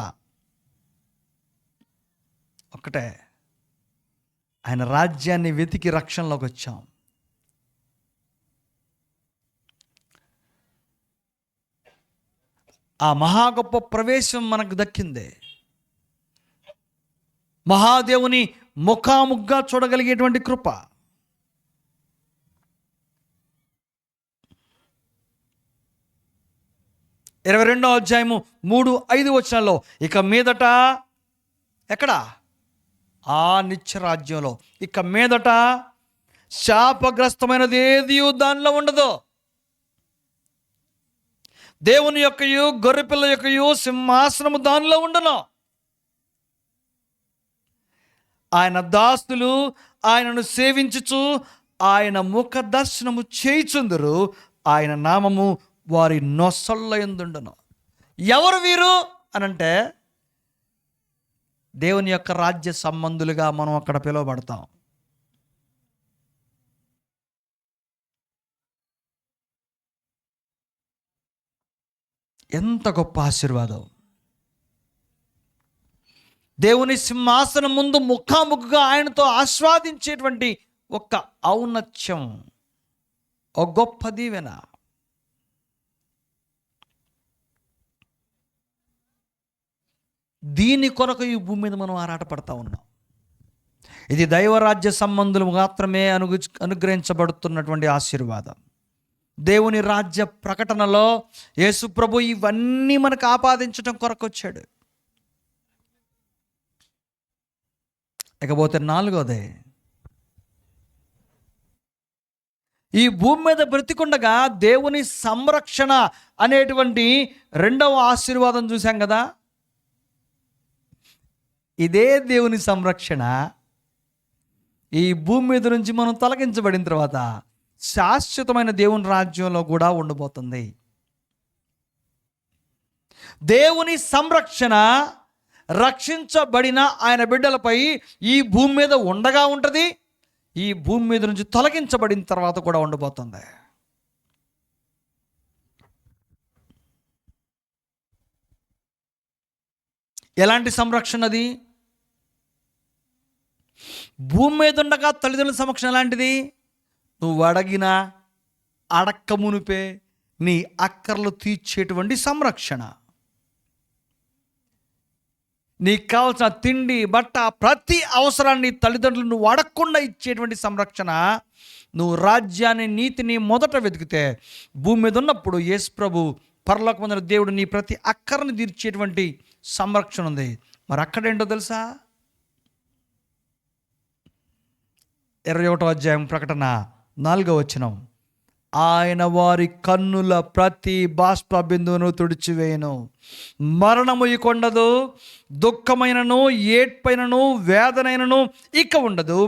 ఒకటే, ఆయన రాజ్యాన్ని వెతికి రక్షణలోకి వచ్చాం. ఆ మహా గొప్ప ప్రవేశం మనకు దక్కింది. మహాదేవుని ముఖాముగ్గా చూడగలిగేటువంటి కృప. ఇరవై 22వ అధ్యాయము 3-5 వచనాల్లో, ఇక మీదట ఎక్కడ? ఆ నిత్యరాజ్యంలో ఇక మీదట శాపగ్రస్తమైనది ఏది దానిలో ఉండదు. దేవుని యొక్కయు గొర్రెపిల్ల యొక్కయు సింహాసనము దానిలో ఉండను. ఆయన దాసులు ఆయనను సేవించుచు ఆయన ముఖ దర్శనము చేయుచుందురు. ఆయన నామము వారి నొసళ్ళ యందుండును. ఎవరు వీరు అనంటే దేవుని యొక్క రాజ్య సంబంధులుగా మనం అక్కడ పిలువబడతాం. ఎంత గొప్ప ఆశీర్వాదం! దేవుని సింహాసనం ముందు ముఖాముఖిగా ఆయనతో ఆస్వాదించేటువంటి ఒక ఔన్నత్యం, ఒక గొప్ప దీవెన. దీని కొరకు ఈ భూమి మీద మనం ఆరాటపడతా ఉన్నాం. ఇది దైవరాజ్య సంబంధులు మాత్రమే అనుగ్రహించబడుతున్నటువంటి ఆశీర్వాదం. దేవుని రాజ్య ప్రకటనలో యేసు ప్రభు ఇవన్నీ మనకు ఆపాదించడం కొరకు వచ్చాడు. ఇకపోతే 4వది, ఈ భూమి మీద బ్రతికుండగా దేవుని సంరక్షణ అనేటువంటి 2వ ఆశీర్వాదం చూసాం కదా. ఇదే దేవుని సంరక్షణ ఈ భూమి మీద నుంచి మనం తొలగించబడిన తర్వాత శాశ్వతమైన దేవుని రాజ్యంలో కూడా ఉండబోతుంది. దేవుని సంరక్షణ రక్షించబడిన ఆయన బిడ్డలపై ఈ భూమి మీద ఉండగా ఉంటుంది. ఈ భూమి మీద నుంచి తొలగించబడిన తర్వాత కూడా ఉండబోతుంది. ఎలాంటి సంరక్షణ అది? భూమి మీద ఉండగా తల్లిదండ్రుల సంరక్షణ ఎలాంటిది? నువ్వు అడగినా అడక్క మునిపే నీ అక్కర్లు తీర్చేటువంటి సంరక్షణ. నీకు కావాల్సిన తిండి, బట్ట, ప్రతి అవసరాన్ని తల్లిదండ్రులు నువ్వు అడగకుండా ఇచ్చేటువంటి సంరక్షణ. నువ్వు రాజ్యాన్ని, నీతిని మొదట వెతికితే భూమి మీద ఉన్నప్పుడు యేసు ప్రభు పరలోకమందున దేవుడు నీ ప్రతి అక్కర్ని తీర్చేటువంటి సంరక్షణ ఉంది. మరి అక్కడేంటో తెలుసా? 21వ అధ్యాయం ప్రకటన 4వ వచనం. ఆయన వారి కన్నుల ప్రతి బాష్ప బిందువును తుడిచివేయను, మరణము ఇక ఉండదు, దుఃఖమైనను ఏడ్పైనను వేదనైనను ఇక ఉండదు,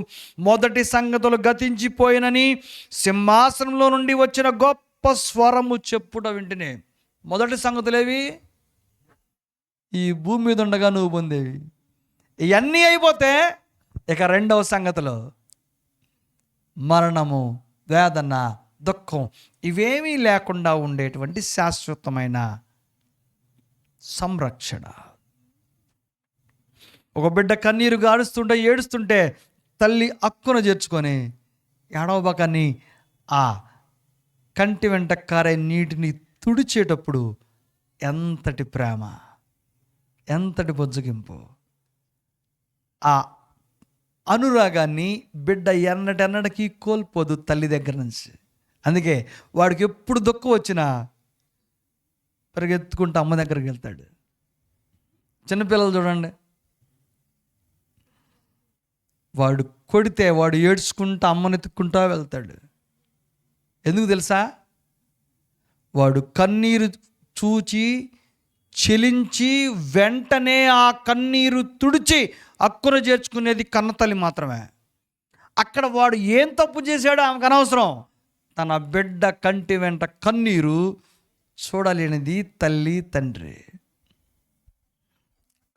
మొదటి సంగతులు గతించిపోయినని సింహాసనంలో నుండి వచ్చిన గొప్ప స్వరము చెప్పుట వింటనే. మొదటి సంగతులేవి? ఈ భూమి మీద ఉండగా నువ్వు పొందేవి. ఇవన్నీ అయిపోతే ఇక రెండవ సంగతులు మరణము, వేదన, దుఃఖం ఇవేమీ లేకుండా ఉండేటువంటి శాశ్వతమైన సంరక్షణ. ఒక బిడ్డ కన్నీరు గారుస్తుంటే ఏడుస్తుంటే తల్లి అక్కున చేర్చుకొని ఏడవబకని ఆ కంటి వెంట కారే నీటిని తుడిచేటప్పుడు ఎంతటి ప్రేమ, ఎంతటి బొజ్జగింపు. ఆ అనురాగాన్ని బిడ్డ ఎన్నటెన్నటికీ కోల్పోదు తల్లి దగ్గర నుంచి. అందుకే వాడికి ఎప్పుడు దుఃఖం వచ్చినా పరిగెత్తుకుంటూ అమ్మ దగ్గరికి వెళ్తాడు. చిన్నపిల్లలు చూడండి, వాడు కొడితే వాడు ఏడ్చుకుంటూ అమ్మని ఎత్తుక్కుంటూ వెళ్తాడు. ఎందుకు తెలుసా? వాడు కన్నీరు చూచి చెలించి వెంటనే ఆ కన్నీరు తుడిచి అక్కున చేర్చుకునేది కన్నతల్లి మాత్రమే. అక్కడ వాడు ఏం తప్పు చేశాడో ఆమెకు అనవసరం. తన బిడ్డ కంటి వెంట కన్నీరు చూడలేనిది తల్లి, తండ్రి.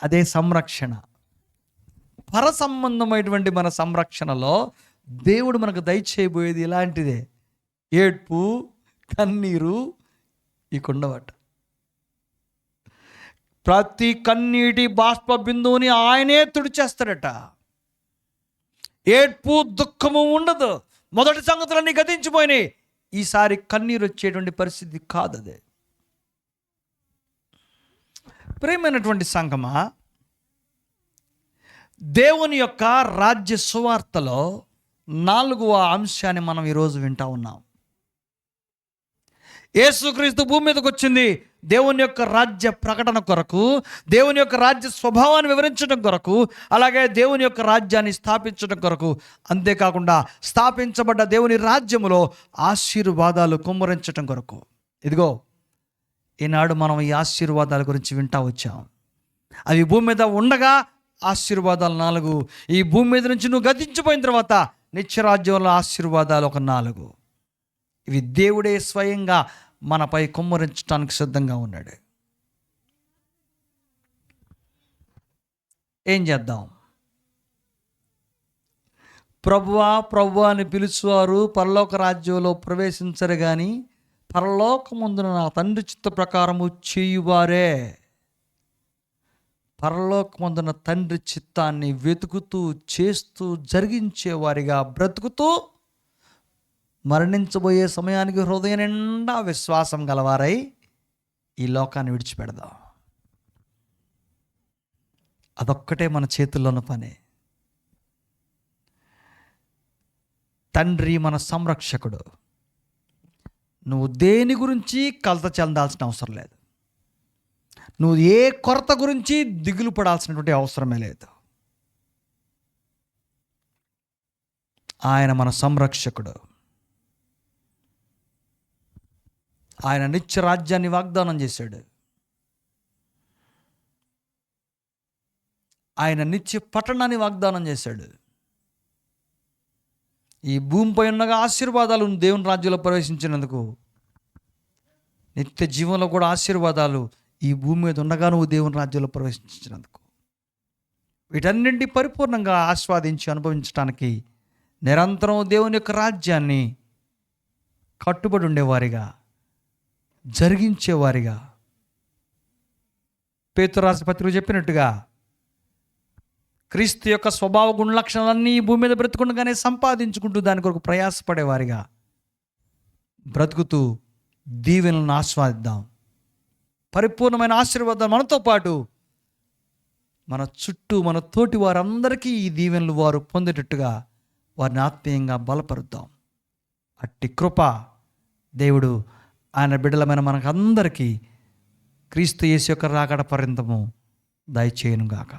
అదే సంరక్షణ. పర సంబంధమైనటువంటి మన సంరక్షణలో దేవుడు మనకు దయచేయబోయేది ఇలాంటిదే. ఏడ్పు, కన్నీరు ఈ కుండవట. ప్రతి కన్నీటి బాష్ప బిందువుని ఆయనే తుడిచేస్తాడట. ఏడ్పు, దుఃఖము ఉండదు. మొదటి సంగతులన్నీ గతించిపోయినాయి. ఈసారి కన్నీరు వచ్చేటువంటి పరిస్థితి కాదు అదే. ప్రియమైనటువంటి సంగమా, దేవుని యొక్క రాజ్య సువార్తలో 4వ అంశాన్ని మనం ఈరోజు వింటా ఉన్నాం. యేసుక్రీస్తు భూమి మీదకి వచ్చింది దేవుని యొక్క రాజ్య ప్రకటన కొరకు, దేవుని యొక్క రాజ్య స్వభావాన్ని వివరించడం కొరకు, అలాగే దేవుని యొక్క రాజ్యాన్ని స్థాపించడం కొరకు. అంతేకాకుండా స్థాపించబడ్డ దేవుని రాజ్యములో ఆశీర్వాదాలు కుమ్మరించడం కొరకు. ఇదిగో ఈనాడు మనం ఈ ఆశీర్వాదాల గురించి వింటా వచ్చాం. అవి భూమి మీద ఉండగా ఆశీర్వాదాలు 4. ఈ భూమి మీద నుంచి నువ్వు గతించిపోయిన తర్వాత నిత్యరాజ్యంలో ఆశీర్వాదాలు ఒక 4. ఇవి దేవుడే స్వయంగా మనపై కుమ్మరించడానికి సిద్ధంగా ఉన్నాడు. ఏం చేద్దాం? ప్రభువా ప్రభువా అని పిలుచువారు పరలోక రాజ్యంలో ప్రవేశించరు, కానీ పరలోకమందున నా తండ్రి చిత్త ప్రకారము చేయువారే. పరలోకమందున తండ్రి చిత్తాన్ని వెతుకుతూ చేస్తూ జరిగించేవారిగా బ్రతుకుతూ మరణించబోయే సమయానికి హృదయం నిండా విశ్వాసం గలవారై ఈ లోకాన్ని విడిచిపెడదాం. అదొక్కటే మన చేతుల్లోని పని. తండ్రి మన సంరక్షకుడు. నువ్వు దేని గురించి కలత చెందాల్సిన అవసరం లేదు. నువ్వు ఏ కొరత గురించి దిగులు పడాల్సినటువంటి అవసరమే లేదు. ఆయన మన సంరక్షకుడు. ఆయన నిత్య రాజ్యాన్ని వాగ్దానం చేశాడు. ఆయన నిత్య పట్టణాన్ని వాగ్దానం చేశాడు. ఈ భూమిపై ఉన్నగా ఆశీర్వాదాలు దేవుని రాజ్యంలో ప్రవేశించినందుకు, నిత్య జీవంలో కూడా ఆశీర్వాదాలు ఈ భూమి మీద ఉండగా నువ్వు దేవుని రాజ్యంలో ప్రవేశించినందుకు. వీటన్నింటి పరిపూర్ణంగా ఆస్వాదించి అనుభవించడానికి నిరంతరం దేవుని యొక్క రాజ్యాన్ని కట్టుబడి ఉండేవారిగా, జరిగించేవారిగా, పేతురు రాసిన పత్రిక చెప్పినట్టుగా క్రీస్తు యొక్క స్వభావ గుణ లక్షణాలన్నీ ఈ భూమి మీద బ్రతుకుండగానే సంపాదించుకుంటూ దాని కొరకు ప్రయాసపడేవారిగా బ్రతుకుతూ దీవెనలను ఆస్వాదిద్దాం. పరిపూర్ణమైన ఆశీర్వాదాలు మనతో పాటు మన చుట్టూ మన తోటి వారందరికీ ఈ దీవెనలు వారు పొందేటట్టుగా వారిని ఆత్మీయంగా బలపరుద్దాం. అట్టి కృప దేవుడు ఆయన బిడ్డలమైన మనకందరికీ క్రీస్తు యేసు యొక్క రాకడ పర్యంతము దయచేయునుగాక.